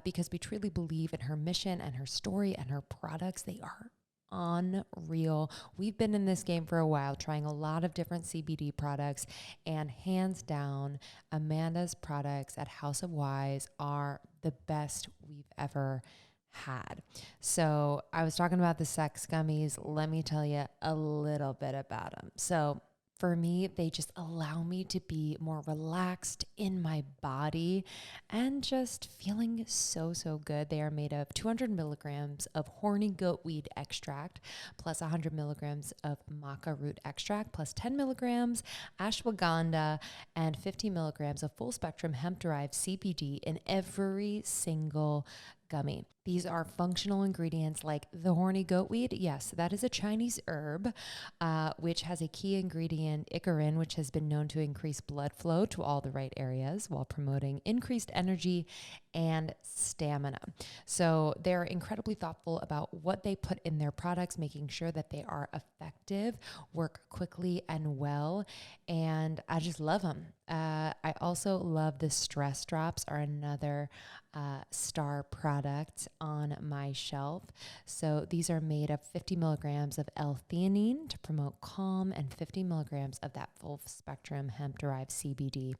because we truly believe in her mission and her story and her products. They are unreal. We've been in this game for a while, trying a lot of different CBD products, and hands down, Amanda's products at House of Wise are the best we've ever had. So I was talking about the sex gummies. Let me tell you a little bit about them. So for me, they just allow me to be more relaxed in my body and just feeling so, so good. They are made of 200 milligrams of horny goat weed extract, plus 100 milligrams of maca root extract, plus 10 milligrams ashwagandha, and 50 milligrams of full spectrum hemp-derived CBD in every single gummy. These are functional ingredients like the horny goat weed. Yes, that is a Chinese herb, which has a key ingredient, icarin, which has been known to increase blood flow to all the right areas while promoting increased energy and stamina. So they're incredibly thoughtful about what they put in their products, making sure that they are effective, work quickly and well, and I just love them. I also love the stress drops, are another star product on my shelf. So these are made of 50 milligrams of L-theanine to promote calm and 50 milligrams of that full spectrum hemp-derived CBD.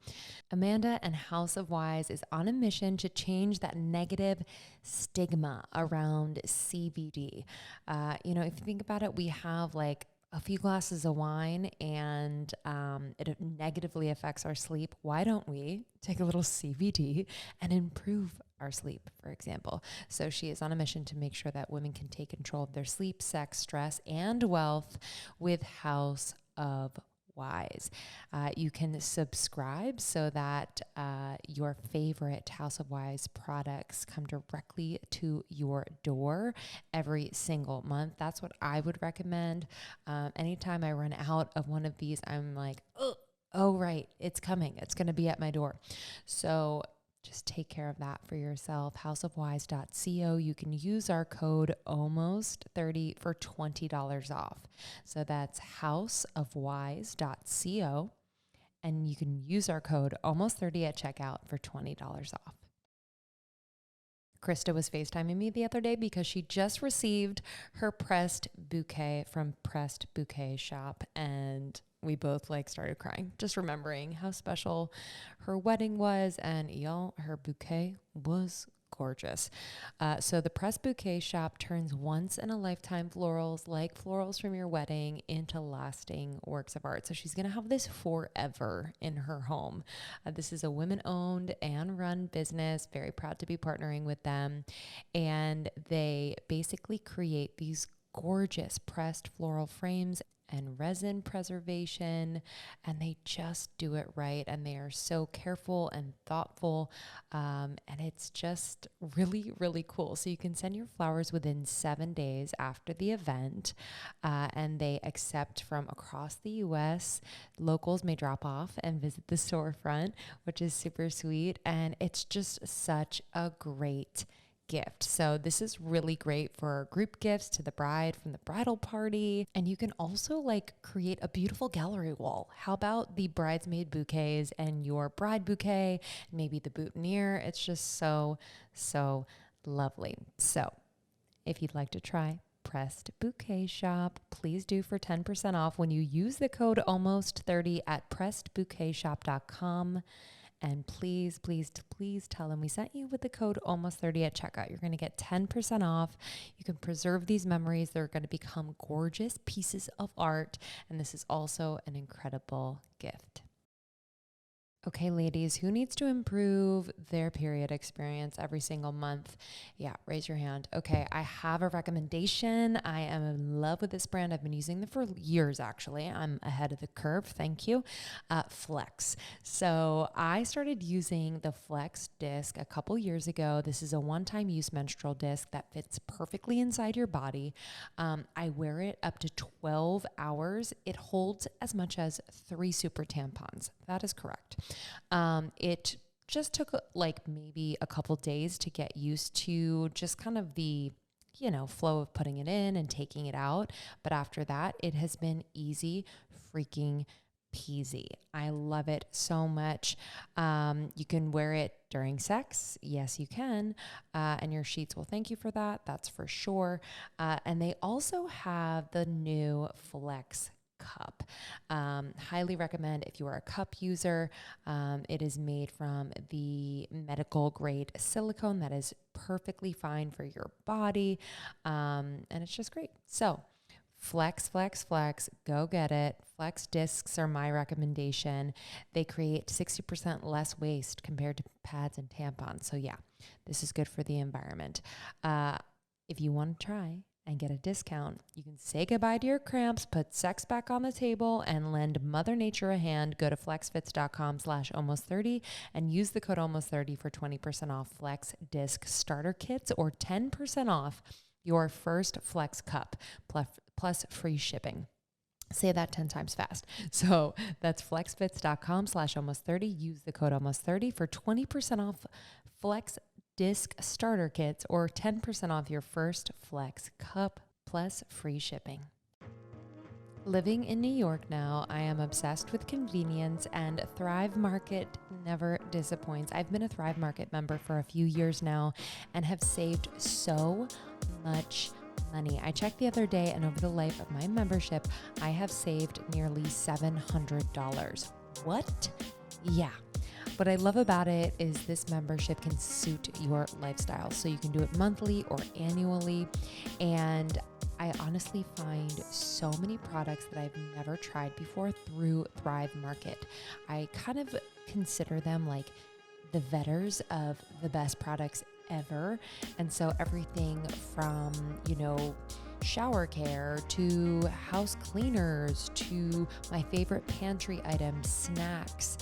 Amanda and House of Wise is on a mission to change that negative stigma around CBD. If you think about it, we have like a few glasses of wine and it negatively affects our sleep. Why don't we take a little CBD and improve our sleep, for example? So she is on a mission to make sure that women can take control of their sleep, sex, stress, and wealth with House of Wise. You can subscribe so that your favorite House of Wise products come directly to your door every single month. That's what I would recommend. Anytime I run out of one of these, I'm like, oh, right, it's coming. It's going to be at my door. So just take care of that for yourself. houseofwise.co. You can use our code almost30 for $20 off. So that's houseofwise.co. and you can use our code almost30 at checkout for $20 off. Krista was FaceTiming me the other day because she just received her pressed bouquet from Pressed Bouquet Shop, and we both like started crying, just remembering how special her wedding was. And y'all, her bouquet was gorgeous. So the Pressed Bouquet Shop turns once in a lifetime florals, like florals from your wedding, into lasting works of art. So she's going to have this forever in her home. This is a women-owned and run business. Very proud to be partnering with them. And they basically create these gorgeous pressed floral frames and resin preservation, and they just do it right, and they are so careful and thoughtful, and it's just really, really cool. So you can send your flowers within 7 days after the event, and they accept from across the US. Locals may drop off and visit the storefront, which is super sweet, and it's just such a great gift. So this is really great for group gifts to the bride from the bridal party. And you can also like create a beautiful gallery wall. How about the bridesmaid bouquets and your bride bouquet, maybe the boutonniere? It's just so, so lovely. So if you'd like to try Pressed Bouquet Shop, please do for 10% off when you use the code almost30 at pressedbouquetshop.com. And please, please, please tell them we sent you with the code almost30 at checkout. You're going to get 10% off. You can preserve these memories. They're going to become gorgeous pieces of art. And this is also an incredible gift. Okay, ladies, who needs to improve their period experience every single month? Yeah, raise your hand. Okay, I have a recommendation. I am in love with this brand. I've been using them for years, actually. I'm ahead of the curve. Thank you. Flex. So I started using the Flex disc a couple years ago. This is a one-time use menstrual disc that fits perfectly inside your body. I wear it up to 12 hours. It holds as much as 3 super tampons. That is correct. It just took like maybe a couple days to get used to just kind of the, flow of putting it in and taking it out. But after that, it has been easy freaking peasy. I love it so much. You can wear it during sex. Yes, you can. And your sheets will thank you for that. That's for sure. And they also have the new Flex cup. Highly recommend if you are a cup user. It is made from the medical grade silicone that is perfectly fine for your body. And it's just great. So Flex, Flex, Flex, go get it. Flex discs are my recommendation. They create 60% less waste compared to pads and tampons. So yeah, this is good for the environment. If you want to try and get a discount, you can say goodbye to your cramps, put sex back on the table, and lend Mother Nature a hand. Go to flexfits.com/almost30 and use the code almost30 for 20% off Flex disc starter kits or 10% off your first Flex cup plus free shipping. Say that 10 times fast. So that's flexfits.com/almost30. Use the code almost30 for 20% off Flex disc starter kits or 10% off your first Flex cup plus free shipping. Living in New York now, I am obsessed with convenience, and Thrive Market never disappoints. I've been a Thrive Market member for a few years now and have saved so much money. I checked the other day, and over the life of my membership, I have saved nearly $700. What? Yeah. What I love about it is this membership can suit your lifestyle. So you can do it monthly or annually. And I honestly find so many products that I've never tried before through Thrive Market. I kind of consider them like the vetters of the best products ever. And so everything from, shower care to house cleaners to my favorite pantry items, snacks,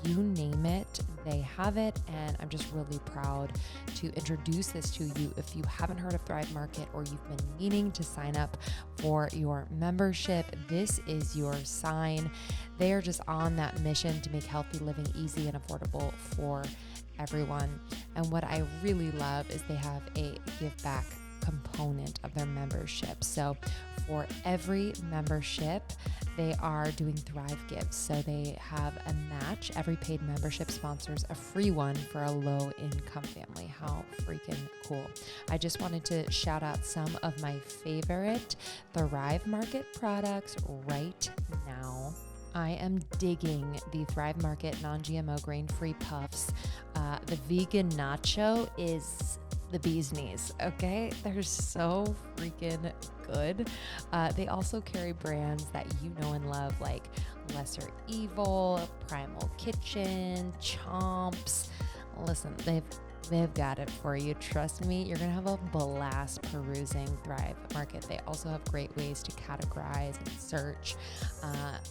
you name it, they have it. And I'm just really proud to introduce this to you. If you haven't heard of Thrive Market or you've been meaning to sign up for your membership, this is your sign. They are just on that mission to make healthy living easy and affordable for everyone. And what I really love is they have a give back component of their membership. So for every membership they are doing Thrive Gives. So they have a match. Every paid membership sponsors a free one for a low income family. How freaking cool. I just wanted to shout out some of my favorite Thrive Market products right now. I am digging the Thrive Market non-GMO grain-free puffs. The vegan nacho is the bee's knees, okay? They're so freaking good. They also carry brands that you know and love, like Lesser Evil, Primal Kitchen, Chomps. Listen, they've got it for you. Trust me, you're gonna have a blast perusing Thrive Market. They also have great ways to categorize and search,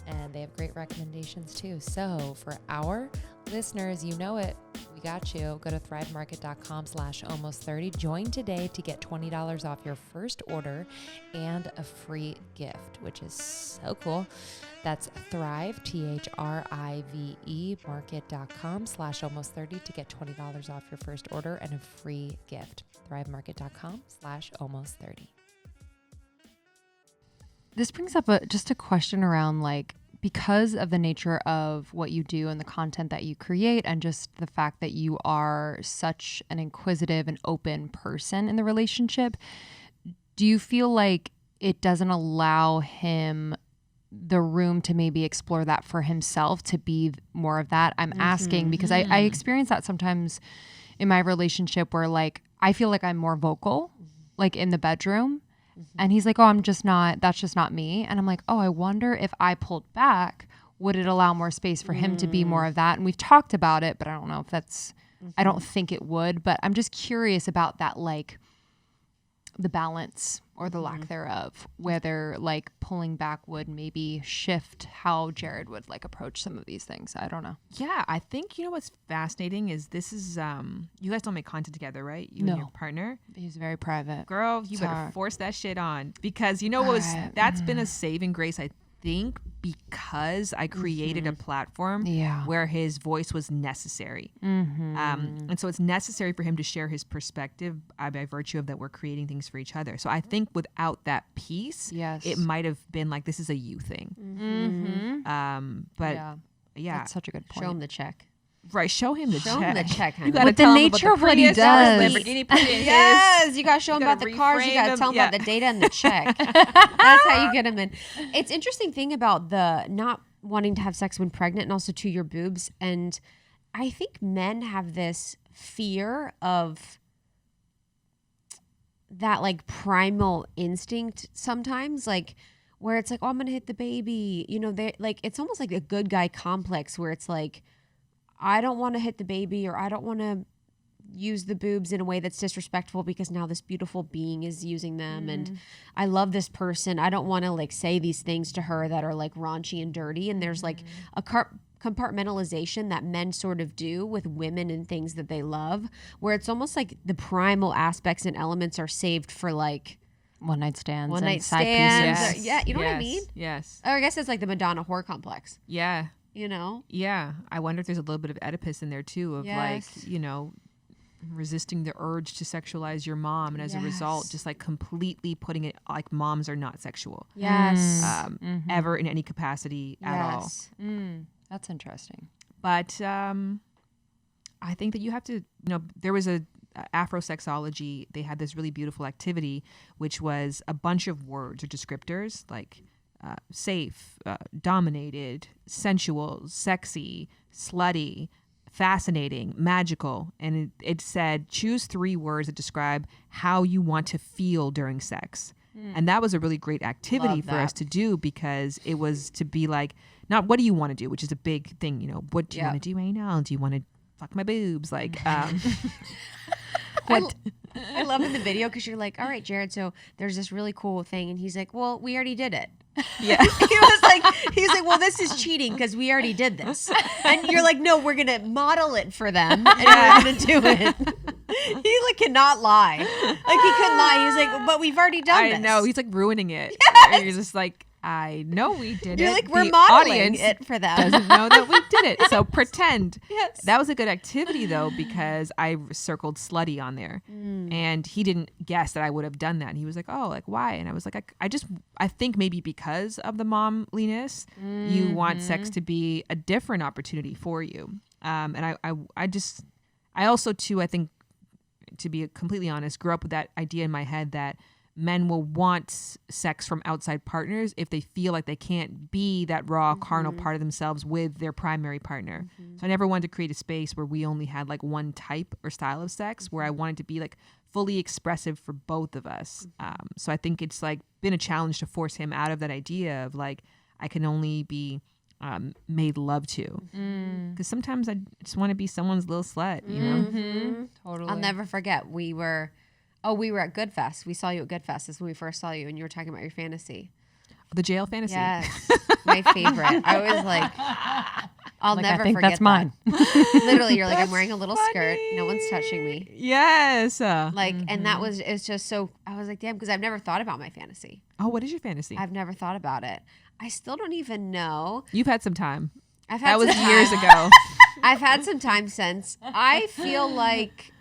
and they have great recommendations too. So for our listeners, you know it, we got you. Go to thrivemarket.com/almost30. Join today to get $20 off your first order and a free gift, which is so cool. That's Thrive, THRIVE, market.com/almost30 to get $20 off your first order and a free gift. Thrivemarket.com/almost30. This brings up just a question around, like, because of the nature of what you do and the content that you create, and just the fact that you are such an inquisitive and open person in the relationship, do you feel like it doesn't allow him the room to maybe explore that for himself, to be more of that? I'm asking because I experience that sometimes in my relationship where, like, I feel like I'm more vocal, like in the bedroom. And he's like, oh, that's just not me. And I'm like, oh, I wonder if I pulled back, would it allow more space for him to be more of that? And we've talked about it, but I don't know if that's, I don't think it would, but I'm just curious about that, like the balance or the lack thereof, whether like pulling back would maybe shift how Jared would like approach some of these things. I don't know. Yeah, I think, you know, what's fascinating is this is, you guys don't make content together, right? You and your partner. He's very private. Girl, you better force that shit on, because you know what that's been a saving grace, I think, because I created a platform where his voice was necessary. And so it's necessary for him to share his perspective by virtue of that we're creating things for each other. So I think without that piece, it might have been like, this is a you thing. But yeah, that's such a good point. Show him the check. Right, show him the check. Show him the check, honey. You gotta With the tell him nature about of what he Prius, does. Lamborghini put in Yes, you gotta show him You about gotta the cars. You gotta reframe tell him them. about the data and the check. That's how you get him in. It's interesting thing about the not wanting to have sex when pregnant, and also to your boobs. And I think men have this fear of that, like, primal instinct sometimes, like, where it's like, oh, I'm gonna hit the baby. You know, they like, it's almost like a good guy complex where it's like, I don't want to hit the baby, or I don't want to use the boobs in a way that's disrespectful because now this beautiful being is using them. And I love this person. I don't want to like say these things to her that are like raunchy and dirty. And there's like a compartmentalization that men sort of do with women and things that they love, where it's almost like the primal aspects and elements are saved for like one night stands, one and night side stands. pieces. Yeah, you know what I mean? Yes. Or I guess it's like the Madonna whore complex. Yeah. You know? Yeah. I wonder if there's a little bit of Oedipus in there too, of like, you know, resisting the urge to sexualize your mom, and as a result just like completely putting it like moms are not sexual ever in any capacity at all. That's interesting. But I think that you have to, you know, there was a Afrosexology, they had this really beautiful activity which was a bunch of words or descriptors like safe, dominated, sensual, sexy, slutty, fascinating, magical, and it said choose 3 words that describe how you want to feel during sex. And that was a really great activity for us to do, because it was to be like, not what do you want to do, which is a big thing, you know, what do you want to do anal? Do you want to fuck my boobs? Like what I love in the video, because you're like, all right, Jared, so there's this really cool thing, and he's like, well, we already did it. Yeah. he's like, well, this is cheating because we already did this. And you're like, no, we're gonna model it for them, and we're gonna do it. He like cannot lie. Like he couldn't lie. He's like, but we've already done this. I know. He's like ruining it. He's just like, I know we did You're it. like, we're The modeling audience it for them. doesn't know that we did it. So pretend. Yes. That was a good activity though, because I circled slutty on there and he didn't guess that I would have done that. And he was like, oh, like why? And I was like, I think maybe because of the momliness, you want sex to be a different opportunity for you. And I also too, I think, to be completely honest, grew up with that idea in my head that men will want sex from outside partners if they feel like they can't be that raw carnal part of themselves with their primary partner. So I never wanted to create a space where we only had like one type or style of sex, where I wanted to be like fully expressive for both of us. So I think it's like been a challenge to force him out of that idea of like, I can only be made love to, because sometimes I just want to be someone's little slut, you know. Totally. I'll never forget. We were at Goodfest. We saw you at Goodfest. This is when we first saw you, and you were talking about your fantasy. The jail fantasy. Yes, my favorite. I was like, I'll never I think forget that's mine. that. Literally, you're like, I'm That's wearing a little skirt. No one's touching me. Yes. Like, and that was, it's just so, I was like, damn, because I've never thought about my fantasy. Oh, what is your fantasy? I've never thought about it. I still don't even know. You've had some time. I've had That was some years time. ago. I've had some time since. I feel like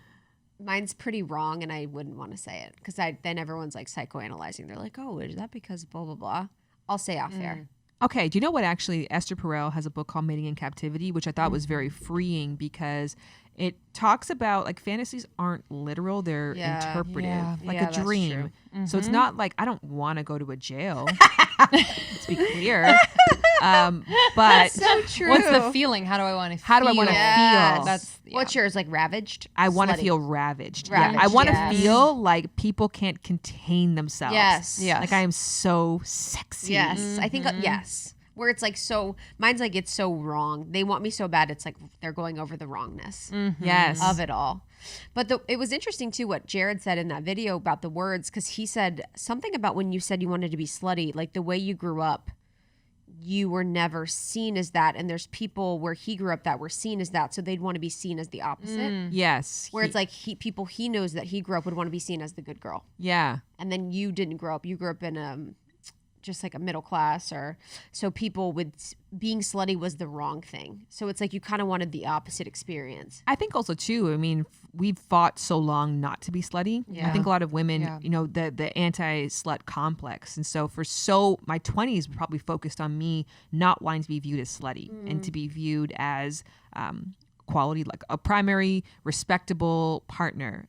mine's pretty wrong, and I wouldn't want to say it because then everyone's like psychoanalyzing. They're like, oh, is that because blah, blah, blah. I'll say off air. Okay, do you know what actually Esther Perel has a book called Mating in Captivity, which I thought was very freeing because it talks about like fantasies aren't literal, they're Yeah. interpretive, Yeah. like Yeah, a that's dream. So it's not like I don't want to go to a jail. Let's be clear. But So true. What's the feeling? How do I want to feel? How do I wanna Yes. feel? That's What's yours, like ravaged? I want to Slutty. feel ravaged. Ravaged, Yeah, I want to yes. feel like people can't contain themselves. Yes. Yes. Like I am so sexy. Yes. I think, yes. Where it's like so, mine's like it's so wrong. They want me so bad. It's like they're going over the wrongness Yes. of it all. But it was interesting too what Jared said in that video about the words, because he said something about when you said you wanted to be slutty, like the way you grew up, you were never seen as that. And there's people where he grew up that were seen as that. So they'd want to be seen as the opposite. Yes. Where it's like people he knows that he grew up would want to be seen as the good girl. Yeah. And then you didn't grow up. You grew up in just like a middle class, or so people with being slutty was the wrong thing. So it's like you kind of wanted the opposite experience. I think also too, I mean, we've fought so long not to be slutty. Yeah. I think a lot of women, Yeah. you know, the anti-slut complex. And so my 20s probably focused on me not wanting to be viewed as slutty and to be viewed as quality, like a primary respectable partner,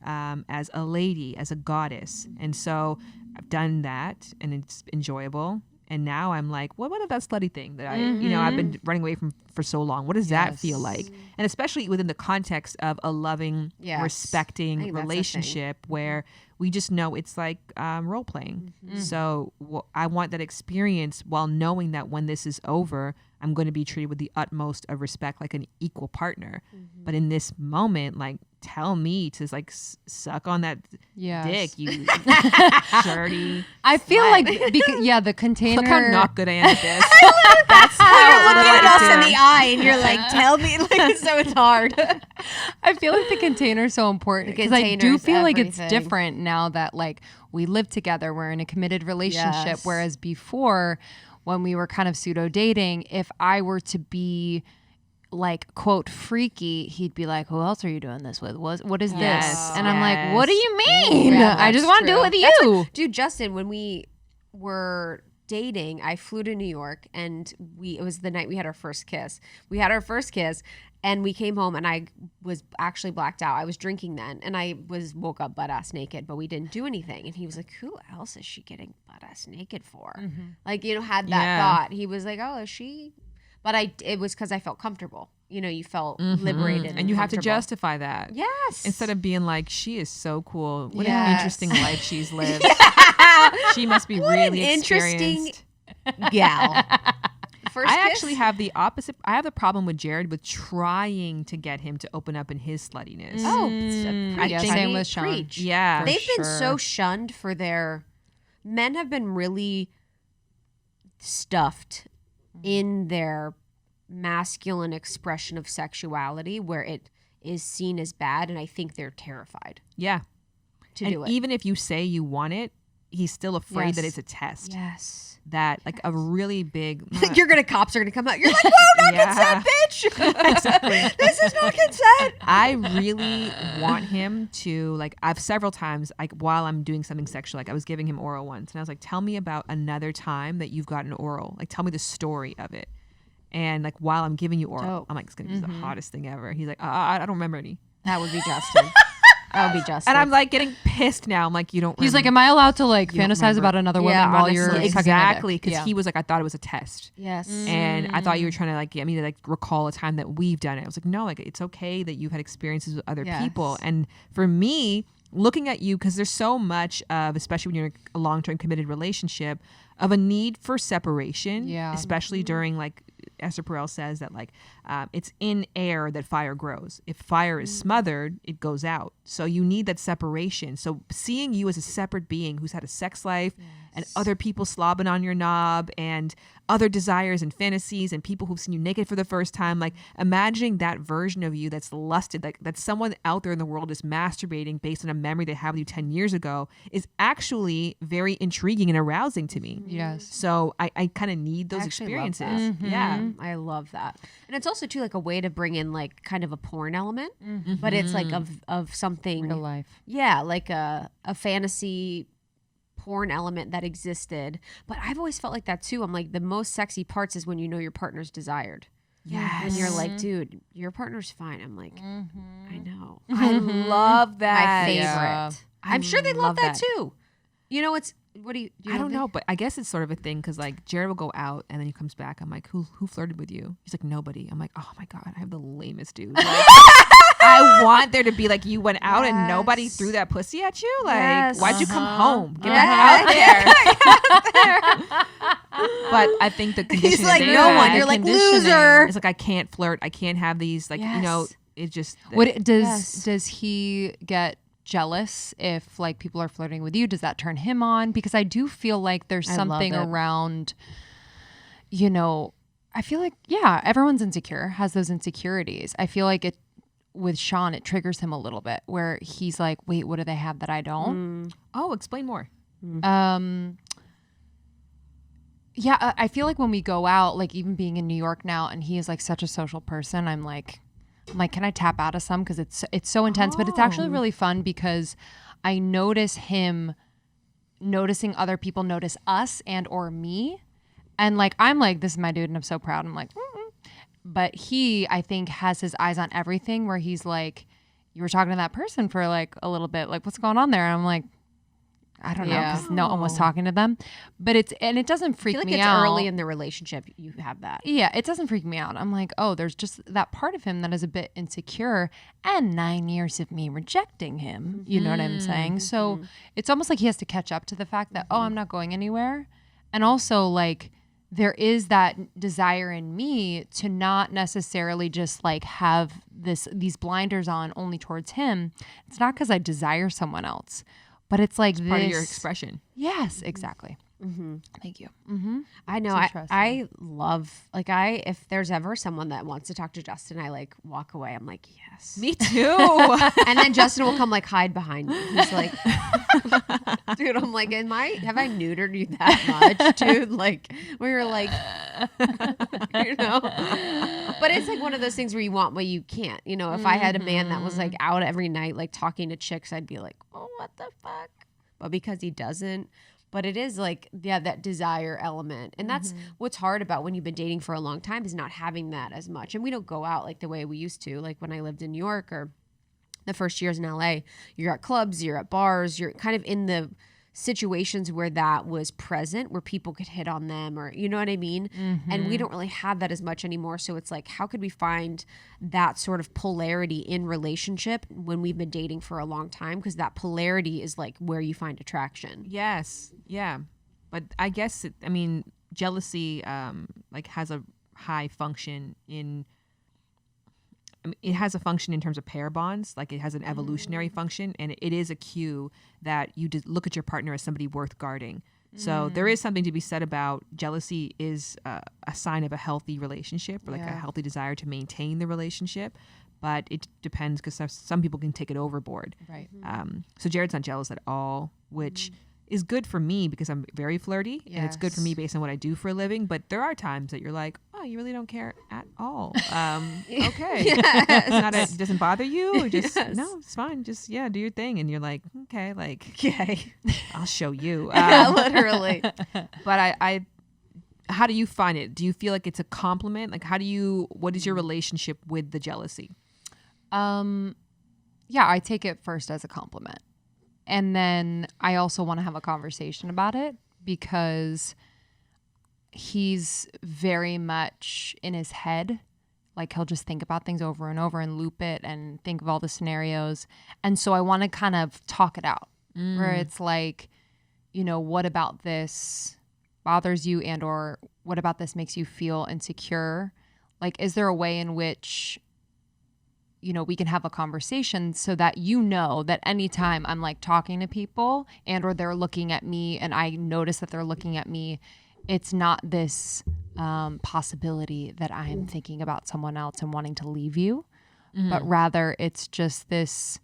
as a lady, as a goddess. And so I've done that and it's enjoyable. And now I'm like, what about that slutty thing that I've been running away from for so long? What does that feel like? And especially within the context of a loving, Yes. I respecting think that's the relationship where we just know it's like role playing. So I want that experience while knowing that when this is over, I'm going to be treated with the utmost of respect, like an equal partner. But in this moment, like, tell me to like suck on that dick, you dirty. I feel like the container. Look how not good I am at this. That's how looking at us in the eye, and you're like, tell me, like, so it's hard. I feel like the container is so important The because I do container's feel like it's everything. different now that like we live together, we're in a committed relationship. Yes. Whereas before, when we were kind of pseudo dating, if I were to be like quote freaky, he'd be like, who else are you doing this with? What is Yes, this? And I'm like, what do you mean? Yeah, I just that's want to do it true. with you. Dude, Justin, when we were dating, I flew to New York, and it was the night we had our first kiss. We had our first kiss, and we came home, and I was actually blacked out. I was drinking then, and I woke up butt ass naked, but we didn't do anything. And he was like, who else is she getting butt ass naked for? Like, had that Yeah. thought. He was like, oh, is she? But it was because I felt comfortable. You felt liberated. And you have to comfortable. justify that. Yes. Instead of being like, she is so cool. What an Yes. interesting life she's lived. She must be really interesting experienced. gal. First I kiss? actually have the opposite. I have the problem with Jared with trying to get him to open up in his sluttiness. Oh, Yeah, same with Sean. Preach. Yeah. They've been sure. so shunned for their men have been really stuffed in their masculine expression of sexuality where it is seen as bad, and I think they're terrified Yeah. to And do it. even if you say you want it, he's still afraid that Yes. it's a test. Yes. That like a really big. Cops are gonna come out. You're like, whoa, not Yeah. consent, bitch. Exactly. This is not consent. I really want him to like. I've several times like while I'm doing something sexual, like I was giving him oral once, and I was like, "Tell me about another time that you've gotten oral. Like, tell me the story of it." And like while I'm giving you oral, Dope. I'm like, "It's gonna be the hottest thing ever." He's like, I don't remember any." That would be Justin. That would be Justin. And I'm like getting pissed now. I'm like, "You don't." He's like, remember. am I allowed to like You don't fantasize remember. about another woman Yeah, while you're honestly. sucking my dick? Exactly, because he was like, I thought it was a test. yes. And I thought you were trying to like get me to like recall a time that we've done it. I was like, no, like it's okay that you've had experiences with other Yes. people. And for me, looking at you, because there's so much of, especially when you're in a long-term committed relationship, of a need for separation. Yeah. Especially during like Esther Perel says that like it's in air that fire grows. If fire is smothered, it goes out. So you need that separation. So seeing you as a separate being who's had a sex life and other people slobbing on your knob and other desires and fantasies and people who've seen you naked for the first time, like imagining that version of you that's lusted, like that someone out there in the world is masturbating based on a memory they had with you 10 years ago is actually very intriguing and arousing to me. Yes. So I kind of need those I actually love experiences. that. Yeah. I love that. And it's also too like a way to bring in like kind of a porn element, but it's like of something Real life. Yeah, like a fantasy porn element that existed. But I've always felt like that too. I'm like, the most sexy parts is when you know your partner's desired. Yes. And you're like, dude, your partner's fine. I'm like, I know. I love that. My favorite. Yeah. I'm sure they love love that that. too. You know, it's, what do you I don't know, but I guess it's sort of a thing because like Jared will go out and then he comes back. I'm like, who flirted with you? He's like, nobody. I'm like, oh my God, I have the lamest dude. Like, I want there to be like, you went out and nobody Yes. threw that pussy at you. Like, Yes. why'd you come home? Get Yeah. back out there. But I think the condition He's like, that they no one. had You're like, conditioning. loser. is like, I can't flirt. I can't have these like, you know, Yes. it just. What Yes. does he get jealous if like people are flirting with you? Does that turn him on? Because I do feel like there's I love something it. around, you know, I feel like, yeah, everyone's insecure, has those insecurities. I feel like it with Shan, it triggers him a little bit where he's like, wait, what do they have that I don't? Oh, explain more. Yeah, I feel like when we go out, like even being in New York now, and he is like such a social person, I'm like, can I tap out of some? Because it's so intense, but it's actually really fun because I notice him noticing other people notice us and or me, and like I'm like, this is my dude, and I'm so proud. I'm like, but he, I think, has his eyes on everything. Where he's like, you were talking to that person for like a little bit, like what's going on there? And I'm like, I don't know, because no one was talking to them. But it doesn't I freak feel like me it's out. early in the relationship you have that. Yeah, it doesn't freak me out. I'm like, oh, there's just that part of him that is a bit insecure, and 9 years of me rejecting him. You know what I'm saying? So it's almost like he has to catch up to the fact that, oh, I'm not going anywhere. And also, like, there is that desire in me to not necessarily just like have these blinders on only towards him. It's not because I desire someone else, but it's like Part of your expression. Yes, exactly. Thank you. I know. It's interesting. I love, like, if there's ever someone that wants to talk to Justin, I like walk away. I'm like, yes. Me too. And then Justin will come like hide behind me. He's like, dude, I'm like, have I neutered you that much, dude? Like, we were like, you know, but it's like one of those things where you want what you can't, you know. If I had a man that was like out every night, like talking to chicks, I'd be like, oh, what the fuck? But because he doesn't, but it is like, yeah, that desire element. And that's what's hard about when you've been dating for a long time, is not having that as much. And we don't go out like the way we used to. Like when I lived in New York or the first years in LA, you're at clubs, you're at bars, you're kind of in the situations where that was present, where people could hit on them, or you know what I mean? And we don't really have that as much anymore. So it's like, how could we find that sort of polarity in relationship when we've been dating for a long time? Because that polarity is like where you find attraction. Yes. Yeah. But I guess, jealousy like has a high function in, it has a function in terms of pair bonds. Like it has an evolutionary function, and it is a cue that you look at your partner as somebody worth guarding. So there is something to be said about jealousy is a sign of a healthy relationship, or like a healthy desire to maintain the relationship. But it depends, because some people can take it overboard. Right. So Jared's not jealous at all, which is good for me because I'm very flirty and it's good for me Yes. based on what I do for a living. But there are times that you're like, oh, you really don't care at all. Okay. It's not it doesn't bother you or just, Yes. no, it's fine. Just, yeah, do your thing. And you're like, okay, like, Okay. I'll show you. Literally. But I how do you find it? Do you feel like it's a compliment? Like, what is your relationship with the jealousy? Yeah, I take it first as a compliment. And then I also want to have a conversation about it because he's very much in his head. Like he'll just think about things over and over and loop it and think of all the scenarios. And so I want to kind of talk it out where it's like, you know, what about this bothers you and or what about this makes you feel insecure? Like, is there a way in which, you know, we can have a conversation so that you know that anytime I'm like talking to people and or they're looking at me and I notice that they're looking at me, it's not this possibility that I am thinking about someone else and wanting to leave you, but rather it's just this,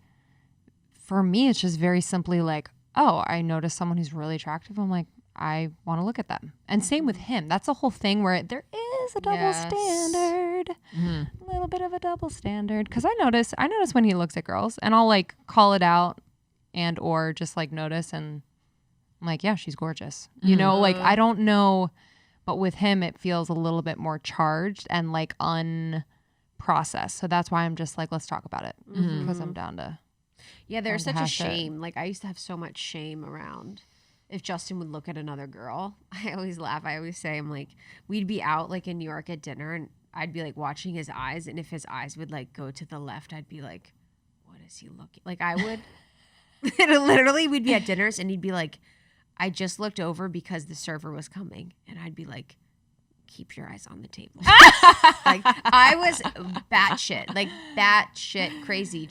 for me, it's just very simply like, oh, I noticed someone who's really attractive. I'm like, I want to look at them. And same with him. That's a whole thing where there is a double standard, a little bit of a double standard. Cause I notice when he looks at girls and I'll like call it out and, or just like notice and I'm like, yeah, she's gorgeous. You know, like, I don't know, but with him, it feels a little bit more charged and like unprocessed. So that's why I'm just like, let's talk about it because I'm down to. Yeah, there's such a Unhash it. shame. Like I used to have so much shame around if Justin would look at another girl. I always laugh. I always say, I'm like, we'd be out like in New York at dinner and I'd be like watching his eyes. And if his eyes would like go to the left, I'd be like, what is he looking? Like I would, literally we'd be at dinners and he'd be like, I just looked over because the server was coming. And I'd be like, keep your eyes on the table. Like I was batshit crazy.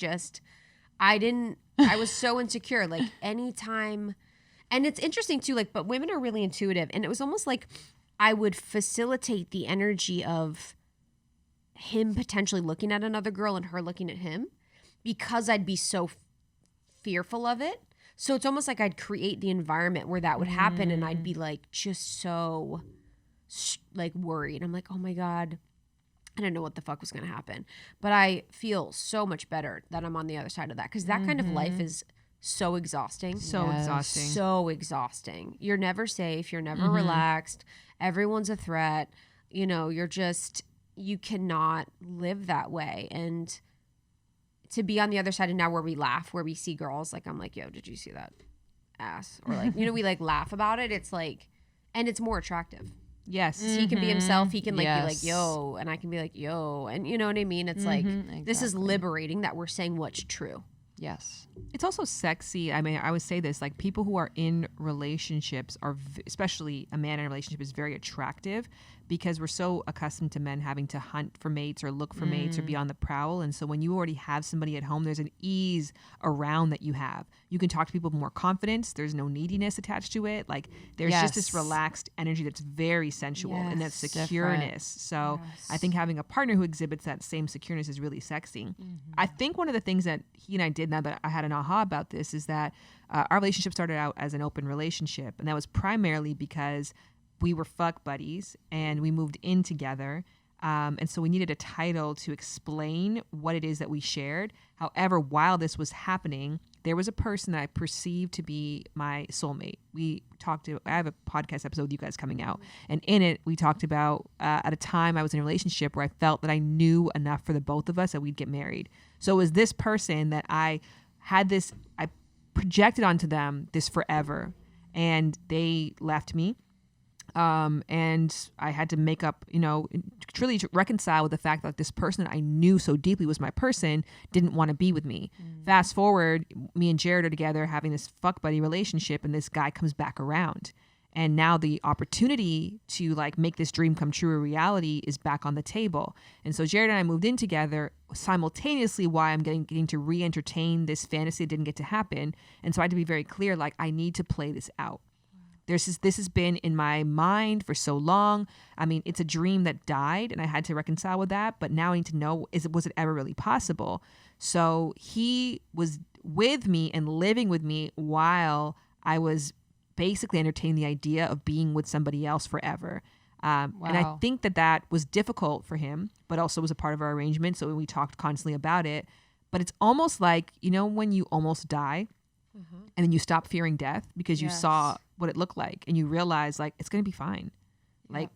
I was so insecure. Like anytime, and it's interesting too, like, but women are really intuitive. And it was almost like I would facilitate the energy of him potentially looking at another girl and her looking at him because I'd be so fearful of it. So it's almost like I'd create the environment where that would happen and I'd be like, just so like worried. I'm like, oh my God, I didn't know what the fuck was going to happen. But I feel so much better that I'm on the other side of that because that kind of life is so exhausting. So exhausting. So exhausting. You're never safe. You're never relaxed. Everyone's a threat. You know, you cannot live that way. And to be on the other side and now where we laugh, where we see girls, like I'm like, yo, did you see that ass? Or like, you know, we like laugh about it. It's like, and it's more attractive. Yes. He can be himself. He can like be like, Yes. yo, and I can be like, yo. And you know what I mean? It's like, this is liberating that we're saying what's true. Yes. It's also sexy. I mean, I would say this, like people who are in relationships are, especially a man in a relationship is very attractive because we're so accustomed to men having to hunt for mates or look for mates or be on the prowl. And so when you already have somebody at home, there's an ease around that you have. You can talk to people with more confidence. There's no neediness attached to it. Like there's just this relaxed energy that's very sensual and that's Yes. secureness. Different. So I think having a partner who exhibits that same secureness is really sexy. I think one of the things that he and I did, now that I had an aha about this, is that our relationship started out as an open relationship. And that was primarily because we were fuck buddies and we moved in together. And so we needed a title to explain what it is that we shared. However, while this was happening, there was a person that I perceived to be my soulmate. I have a podcast episode with you guys coming out. And in it, we talked about at a time I was in a relationship where I felt that I knew enough for the both of us that we'd get married. So it was this person that I projected onto them this forever. And they left me. And I had to make up, truly to reconcile with the fact that this person that I knew so deeply was my person didn't want to be with me. Fast forward, me and Jared are together having this fuck buddy relationship and this guy comes back around. And now the opportunity to like make this dream come true a reality is back on the table. And so Jared and I moved in together simultaneously while I'm getting to re-entertain this fantasy that didn't get to happen. And so I had to be very clear, like I need to play this out. This has been in my mind for so long. I mean, it's a dream that died and I had to reconcile with that. But now I need to know, was it ever really possible? So he was with me and living with me while I was basically entertain the idea of being with somebody else forever. And I think that was difficult for him, but also was a part of our arrangement. So we talked constantly about it. But it's almost like, when you almost die and then you stop fearing death because you saw what it looked like and you realize like, it's going to be fine. Like,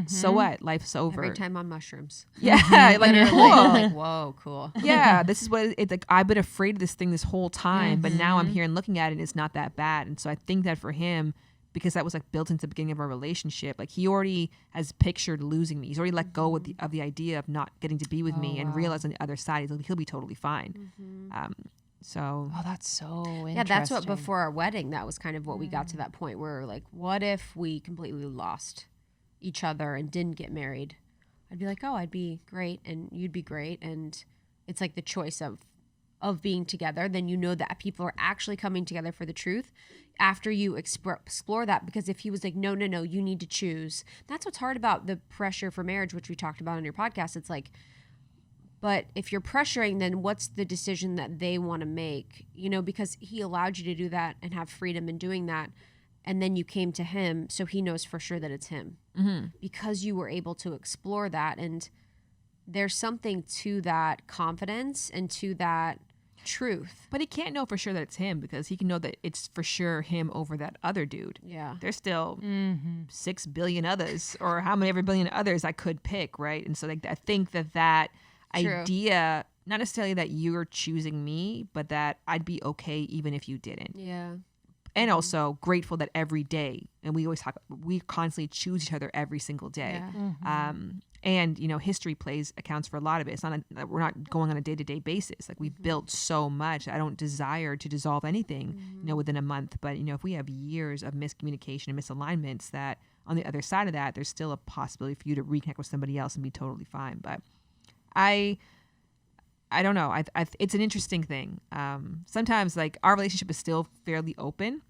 so what? Life's over. Every time on mushrooms. Yeah. Like, cool. Like, whoa, cool. Yeah. This is what it's like. I've been afraid of this thing this whole time, but now I'm here and looking at it and it's not that bad. And so I think that for him, because that was like built into the beginning of our relationship, like he already has pictured losing me. He's already let go of the idea of not getting to be with me and realize on the other side, he'll be totally fine. So that's so interesting. Yeah, that's what before our wedding, that was kind of what we got to that point where like, what if we completely lost each other and didn't get married? I'd be like, oh, I'd be great and you'd be great. And it's like the choice of being together. Then you know that people are actually coming together for the truth after you explore that. Because if he was like, no, you need to choose. That's what's hard about the pressure for marriage, which we talked about on your podcast. It's like, but if you're pressuring, then what's the decision that they want to make? Because he allowed you to do that and have freedom in doing that. And then you came to him, so he knows for sure that it's him. Because you were able to explore that. And there's something to that confidence and to that truth. But he can't know for sure that it's him because he can know that it's for sure him over that other dude. Yeah. There's still 6 billion others or how many ever billion others I could pick, right? And so like I think that True. Idea, not necessarily that you're choosing me, but that I'd be okay even if you didn't. Yeah. And also grateful that every day, and we constantly choose each other every single day. Yeah. And history accounts for a lot of it. It's not we're not going on a day-to-day basis. Like we've built so much. I don't desire to dissolve anything, within a month. But if we have years of miscommunication and misalignments, that on the other side of that, there's still a possibility for you to reconnect with somebody else and be totally fine. But I don't know. It's an interesting thing. Sometimes like our relationship is still fairly open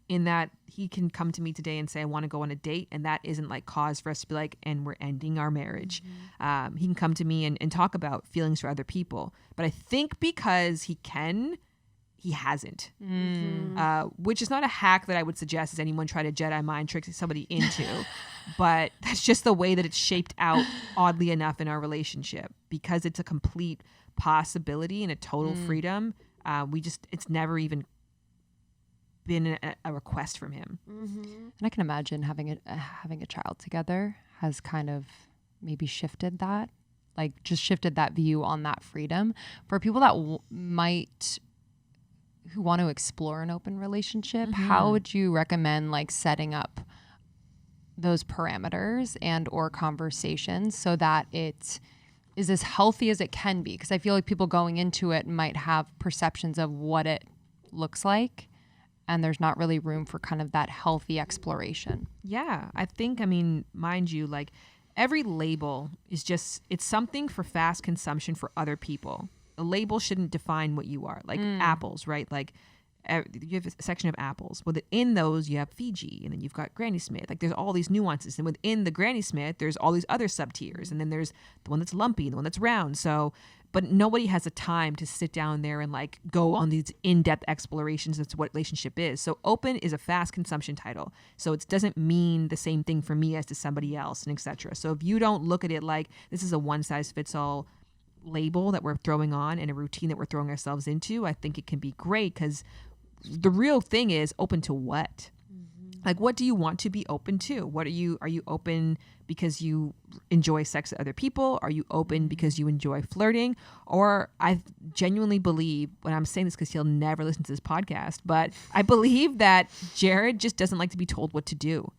in that he can come to me today and say, I want to go on a date. And that isn't like cause for us to be like, and we're ending our marriage. He can come to me and talk about feelings for other people. But I think because he hasn't, which is not a hack that I would suggest as anyone try to Jedi mind trick somebody into. But that's just the way that it's shaped out, oddly enough, in our relationship. Because it's a complete possibility and a total freedom, it's never even been a request from him. And I can imagine having a child together has kind of maybe shifted that, like just shifted that view on that freedom for people that who want to explore an open relationship. How would you recommend like setting up those parameters and or conversations so that it is as healthy as it can be? Because I feel like people going into it might have perceptions of what it looks like, and there's not really room for kind of that healthy exploration. Yeah, I think, mind you, like every label is it's something for fast consumption for other people. A label shouldn't define what you are. Like apples, right? Like you have a section of apples. Within those, you have Fiji, and then you've got Granny Smith. Like there's all these nuances. And within the Granny Smith, there's all these other sub-tiers. And then there's the one that's lumpy and the one that's round. So, but nobody has a time to sit down there and like go on these in-depth explorations as to what relationship is. So open is a fast consumption title. So it doesn't mean the same thing for me as to somebody else, and etc. So if you don't look at it like this is a one-size-fits-all label that we're throwing on and a routine that we're throwing ourselves into, I think it can be great, because the real thing is open to what? Like, what do you want to be open to? Are you open because you enjoy sex with other people? Are you open because you enjoy flirting? Or I genuinely believe, when I'm saying this because he'll never listen to this podcast, but I believe that Jared just doesn't like to be told what to do.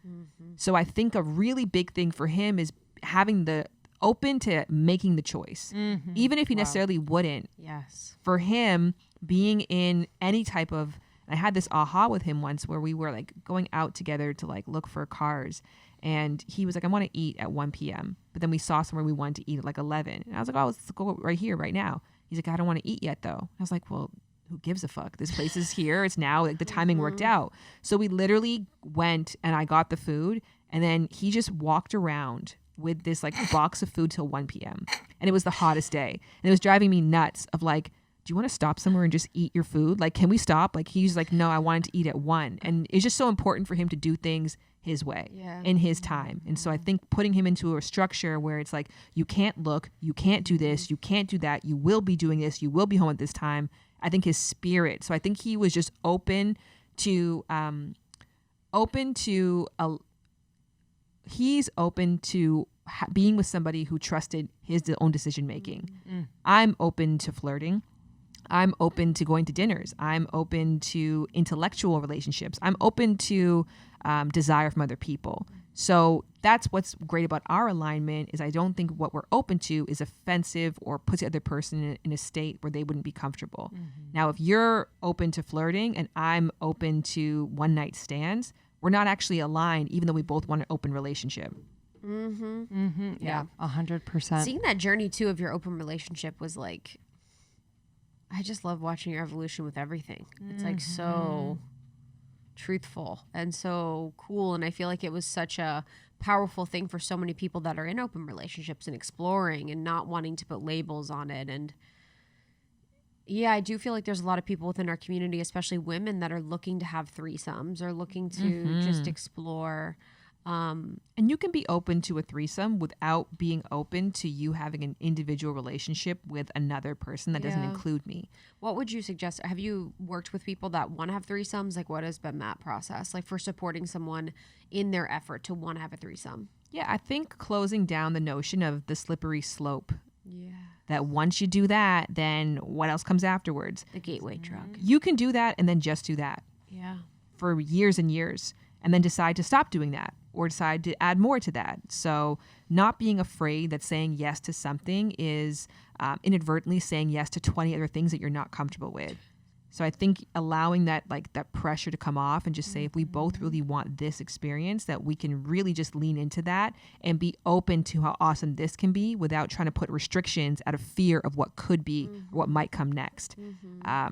So I think a really big thing for him is having the open to making the choice, even if he necessarily wouldn't. Yes. For him, being in any type of, I had this aha with him once where we were like going out together to like look for cars, and he was like, I want to eat at 1 p.m. But then we saw somewhere we wanted to eat at like 11. And I was like, oh, let's go right here, right now. He's like, I don't want to eat yet though. I was like, well, who gives a fuck? This place is here. It's now. Like the timing worked out. So we literally went and I got the food, and then he just walked around with this like box of food till 1 p.m. And it was the hottest day. And it was driving me nuts of like, do you want to stop somewhere and just eat your food? Like, can we stop? Like, he's like, no, I wanted to eat at 1. And it's just so important for him to do things his way in his time. And so I think putting him into a structure where it's like, you can't look, you can't do this, you can't do that, you will be doing this, you will be home at this time. I think his spirit. So I think he was just open to being with somebody who trusted his own decision making. I'm open to flirting. I'm open to going to dinners. I'm open to intellectual relationships. I'm open to desire from other people. So that's what's great about our alignment is I don't think what we're open to is offensive or puts the other person in a state where they wouldn't be comfortable. Now, if you're open to flirting and I'm open to one night stands, we're not actually aligned, even though we both want an open relationship. Yeah, 100%. Seeing that journey too of your open relationship was like, I just love watching your evolution with everything. It's like so truthful and so cool. And I feel like it was such a powerful thing for so many people that are in open relationships and exploring and not wanting to put labels on it. And yeah, I do feel like there's a lot of people within our community, especially women, that are looking to have threesomes or looking to just explore. And you can be open to a threesome without being open to you having an individual relationship with another person that doesn't include me. What would you suggest? Have you worked with people that want to have threesomes? Like, what has been that process like for supporting someone in their effort to want to have a threesome? Yeah, I think closing down the notion of the slippery slope. Yeah. That once you do that, then what else comes afterwards? The gateway drug. You can do that and then just do that. Yeah. For years and years, and then decide to stop doing that or decide to add more to that. So not being afraid that saying yes to something is inadvertently saying yes to 20 other things that you're not comfortable with. So I think allowing that pressure to come off and just say, if we both really want this experience, that we can really just lean into that and be open to how awesome this can be without trying to put restrictions out of fear of what could be or what might come next. My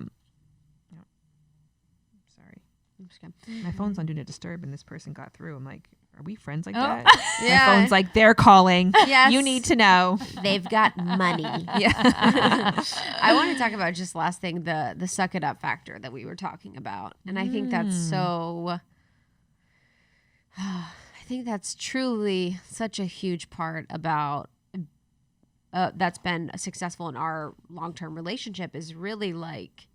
phone's on Do Not Disturb and this person got through. I'm like, are we friends like that? Yeah. My phone's like, they're calling. Yes. You need to know. They've got money. Yeah. I want to talk about just last thing, the suck it up factor that we were talking about. And I think that's so, I think that's truly such a huge part about, that's been successful in our long-term relationship is really like,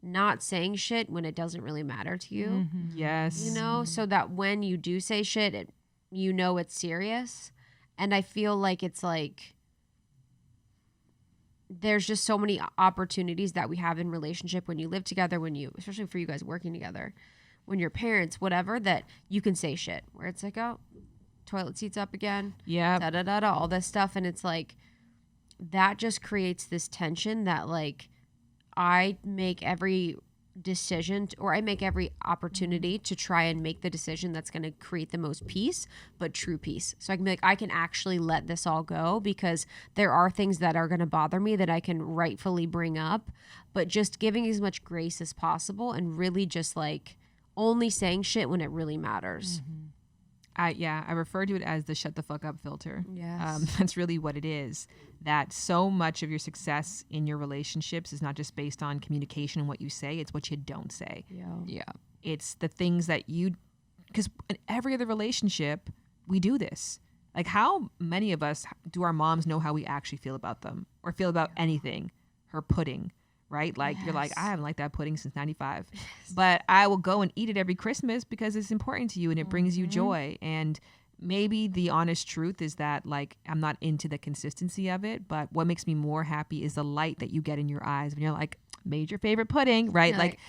not saying shit when it doesn't really matter to you. Yes. You know, so that when you do say shit, you know it's serious. And I feel like it's like there's just so many opportunities that we have in relationship when you live together, when you, especially for you guys working together, when you're parents, whatever, that you can say shit where it's like, oh, toilet seat's up again. Yeah. Da da da da, all this stuff. And it's like that just creates this tension that like I make every decision or I make every opportunity to try and make the decision that's going to create the most peace, but true peace. So I can be like, I can actually let this all go because there are things that are going to bother me that I can rightfully bring up, but just giving as much grace as possible and really just like only saying shit when it really matters. I refer to it as the shut the fuck up filter. Yes. That's really what it is. That so much of your success in your relationships is not just based on communication and what you say, it's what you don't say. Yeah. It's the things that because in every other relationship, we do this. Like how many of us do our moms know how we actually feel about them or feel about anything? Her pudding. Right? Like you're like, I haven't liked that pudding since 95, but I will go and eat it every Christmas because it's important to you and it brings you joy. And maybe the honest truth is that like, I'm not into the consistency of it, but what makes me more happy is the light that you get in your eyes when you're like, made your favorite pudding, right? Like,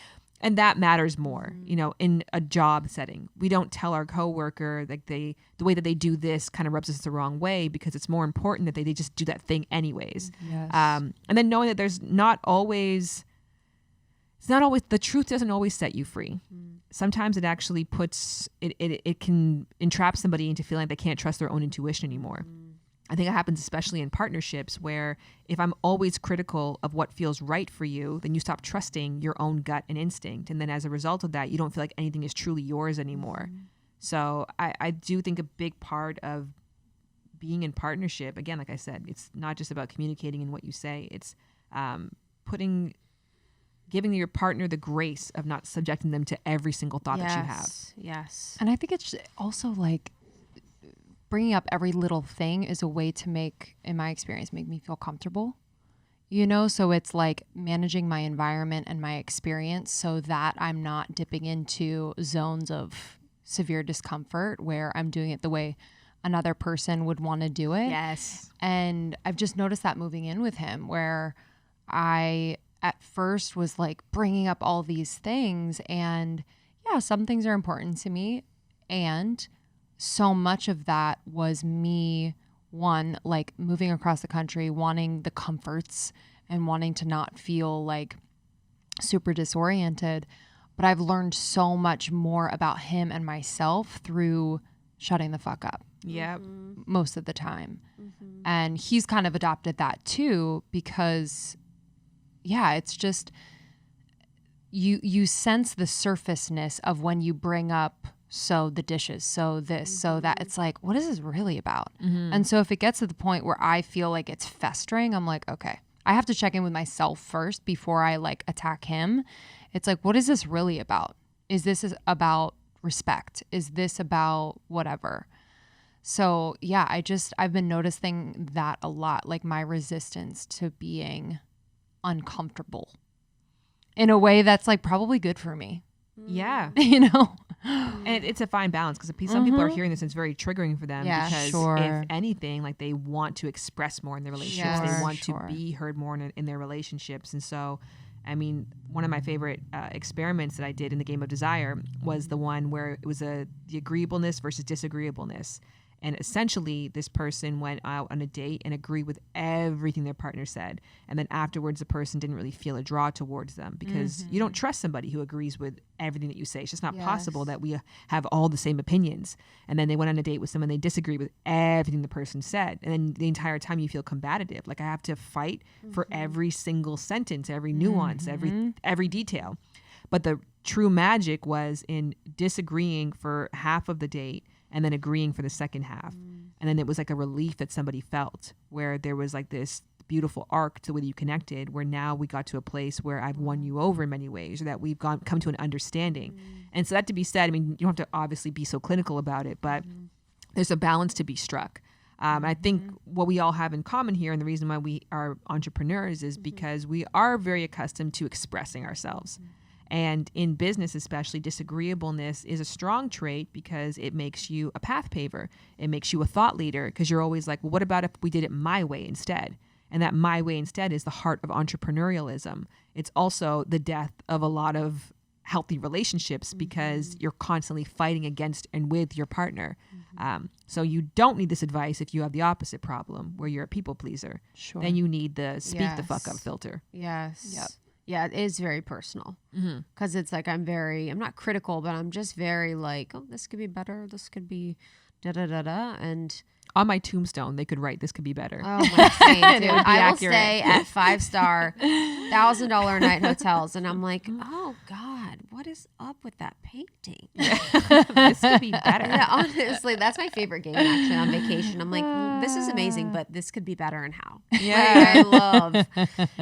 and that matters more, you know, in a job setting. We don't tell our coworker like the way that they do this kind of rubs us the wrong way because it's more important that they just do that thing anyways. Yes. And then knowing that it's not always the truth doesn't always set you free. Sometimes it actually it can entrap somebody into feeling like they can't trust their own intuition anymore. I think it happens especially in partnerships where if I'm always critical of what feels right for you, then you stop trusting your own gut and instinct. And then as a result of that, you don't feel like anything is truly yours anymore. So I do think a big part of being in partnership, again, like I said, it's not just about communicating in what you say. It's giving your partner the grace of not subjecting them to every single thought that you have. Yes. And I think it's also like bringing up every little thing is a way to make, in my experience, make me feel comfortable. You know, so it's like managing my environment and my experience so that I'm not dipping into zones of severe discomfort where I'm doing it the way another person would want to do it. Yes. And I've just noticed that moving in with him, where I at first was like bringing up all these things, and yeah, some things are important to me. And so much of that was me, one, like moving across the country, wanting the comforts and wanting to not feel like super disoriented. But I've learned so much more about him and myself through shutting the fuck up. Yep. Most of the time. And he's kind of adopted that too, because yeah, it's just you sense the surfaceness of when you bring up so the dishes, so this, so that. It's like, what is this really about? And so if it gets to the point where I feel like it's festering, I'm like, okay, I have to check in with myself first before I like attack him. It's like, what is this really about? Is this about respect? Is this about whatever? So yeah, I've been noticing that a lot, like my resistance to being uncomfortable in a way that's like probably good for me. Yeah. You know? And it's a fine balance, because some people are hearing this and it's very triggering for them, Yeah, because sure. if anything, like they want to express more in their relationships. Sure, they want sure. to be heard more in their relationships. And so, I mean, one of my favorite experiments that I did in the Game of Desire was the one where it was the agreeableness versus disagreeableness. And essentially, this person went out on a date and agreed with everything their partner said. And then afterwards, the person didn't really feel a draw towards them, because you don't trust somebody who agrees with everything that you say. It's just not possible that we have all the same opinions. And then they went on a date with someone, they disagreed with everything the person said. And then the entire time you feel combative. Like I have to fight for every single sentence, every nuance, every detail. But the true magic was in disagreeing for half of the date and then agreeing for the second half. And then it was like a relief that somebody felt, where there was like this beautiful arc to the way you connected, where now we got to a place where I've won you over in many ways, or that we've come to an understanding. And so that to be said, I mean, you don't have to obviously be so clinical about it, but there's a balance to be struck. I think what we all have in common here, and the reason why we are entrepreneurs, is because we are very accustomed to expressing ourselves. And in business, especially, disagreeableness is a strong trait, because it makes you a path paver. It makes you a thought leader, because you're always like, well, what about if we did it my way instead? And that my way instead is the heart of entrepreneurialism. It's also the death of a lot of healthy relationships, because you're constantly fighting against and with your partner. So you don't need this advice if you have the opposite problem, where you're a people pleaser. Sure. Then you need the speak the fuck up filter. Yes. Yep. Yeah, it is very personal, because it's like I'm not critical, but I'm just very like, oh, this could be better. This could be da-da-da-da. And On my tombstone, they could write, this could be better. oh my God, dude, It would be I will accurate. stay at 5-star, $1,000 a night hotels. And I'm like, oh God, what is up with that painting? This could be better. Yeah, honestly, that's my favorite game actually on vacation. I'm like, this is amazing, but this could be better, and how? Yeah. Like, I love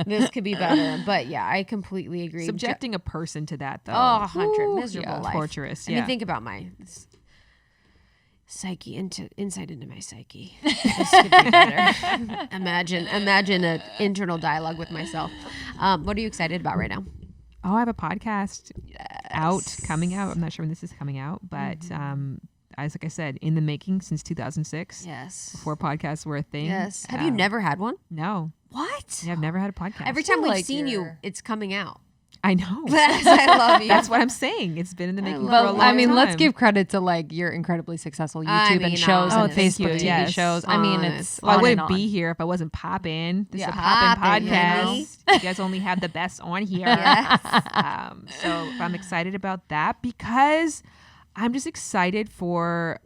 this could be better. But yeah, I completely agree. Subjecting a person to that, though. Oh, 100 miserable life. Torturous. I Yeah. mean, think about my psyche insight into my psyche. This could be better. Imagine an internal dialogue with myself. What are you excited about right now? Oh, I have a podcast coming out. I'm not sure when this is coming out, but as like I said, in the making since 2006. Yes. Before podcasts were a thing. Yes. Have you never had one? No. What? Yeah, I've never had a podcast. Every time feel we've like seen you, you're- it's coming out. I know. I love you. That's what I'm saying. It's been in the making for a But long I mean, time. let's give credit to like your incredibly successful YouTube I mean, and shows and honestly, Facebook TV yes. shows. I mean, it's Honestly. Well, I on and wouldn't on. be here if I wasn't popping. This is a Yeah. poppin' Poppin', honey. podcast. You guys only have the best on here. Yes. So I'm excited about that, because I'm just excited for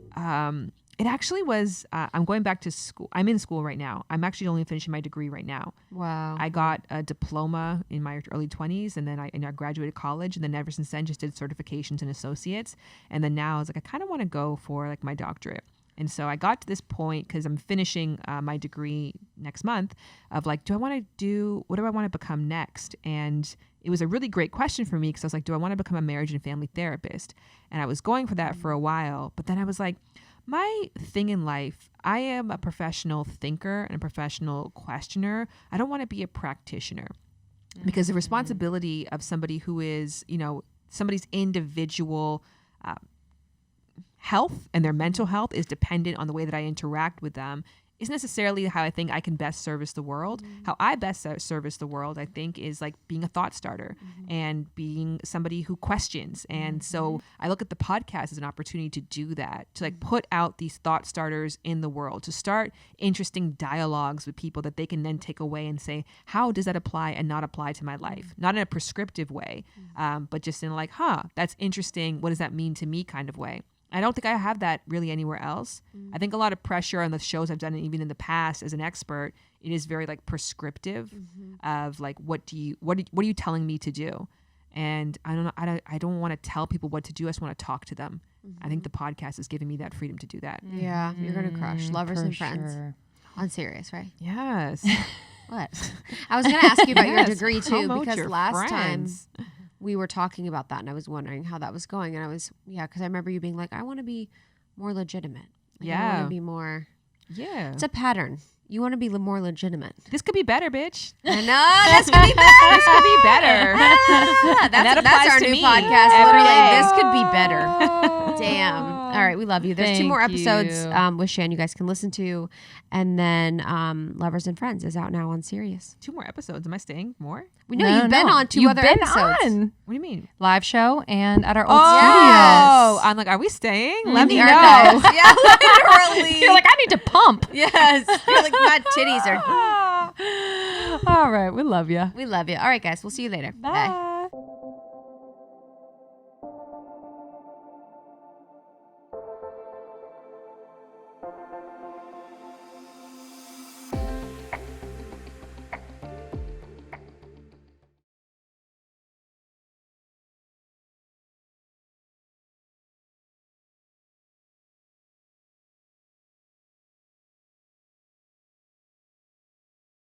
it actually was I'm going back to school. I'm in school right now. I'm actually only finishing my degree right now. Wow. I got a diploma in my early 20s, and then I graduated college, and then ever since then just did certifications and associates. And then now I was like, I kind of want to go for like my doctorate. And so I got to this point because I'm finishing my degree next month of like, what do I want to become next? And it was a really great question for me because I was like, do I want to become a marriage and family therapist? And I was going for that for a while, but then I was like, my thing in life, I am a professional thinker and a professional questioner. I don't want to be a practitioner because the responsibility of somebody who is, somebody's individual health and their mental health is dependent on the way that I interact with them isn't necessarily how I think I can best service the world. How I best service the world, I think, is like being a thought starter and being somebody who questions. And so I look at the podcast as an opportunity to do that, to like put out these thought starters in the world, to start interesting dialogues with people that they can then take away and say, how does that apply and not apply to my life? Not in a prescriptive way, but just in like, that's interesting. What does that mean to me kind of way? I don't think I have that really anywhere else. I think a lot of pressure on the shows I've done, and even in the past as an expert, it is very like prescriptive of like, what are you telling me to do? And I don't know. I don't want to tell people what to do. I just want to talk to them. I think the podcast is giving me that freedom to do that. Yeah, you're gonna crush Lovers and For Friends sure. on Serious, right? Yes. What? I was gonna ask you about your Yes, degree too, promote because your last friends. time we were talking about that, and I was wondering how that was going, and I was because I remember you being like, I want to be more legitimate. Like, I want to be more. Yeah. It's a pattern. You want to be more legitimate. This could be better, bitch. I know this could be better. This could be better. that That's applies our to new me podcast. every Literally, day. this could be better. Damn. All right, we love you. There's 2 more Thank episodes you. with Shan you guys can listen to, and then Lovers and Friends is out now on Sirius. 2 more episodes. Am I staying more? We know you've been on 2 You've other been episodes. on What do you mean? live show and at our old Oh, studios. I'm like, are we staying? In Let me the know. archives. Yeah, literally. You're like, I need to pump. yes. You're like, my titties are. All right, we love you. We love you. All right, guys. We'll see you later. Bye.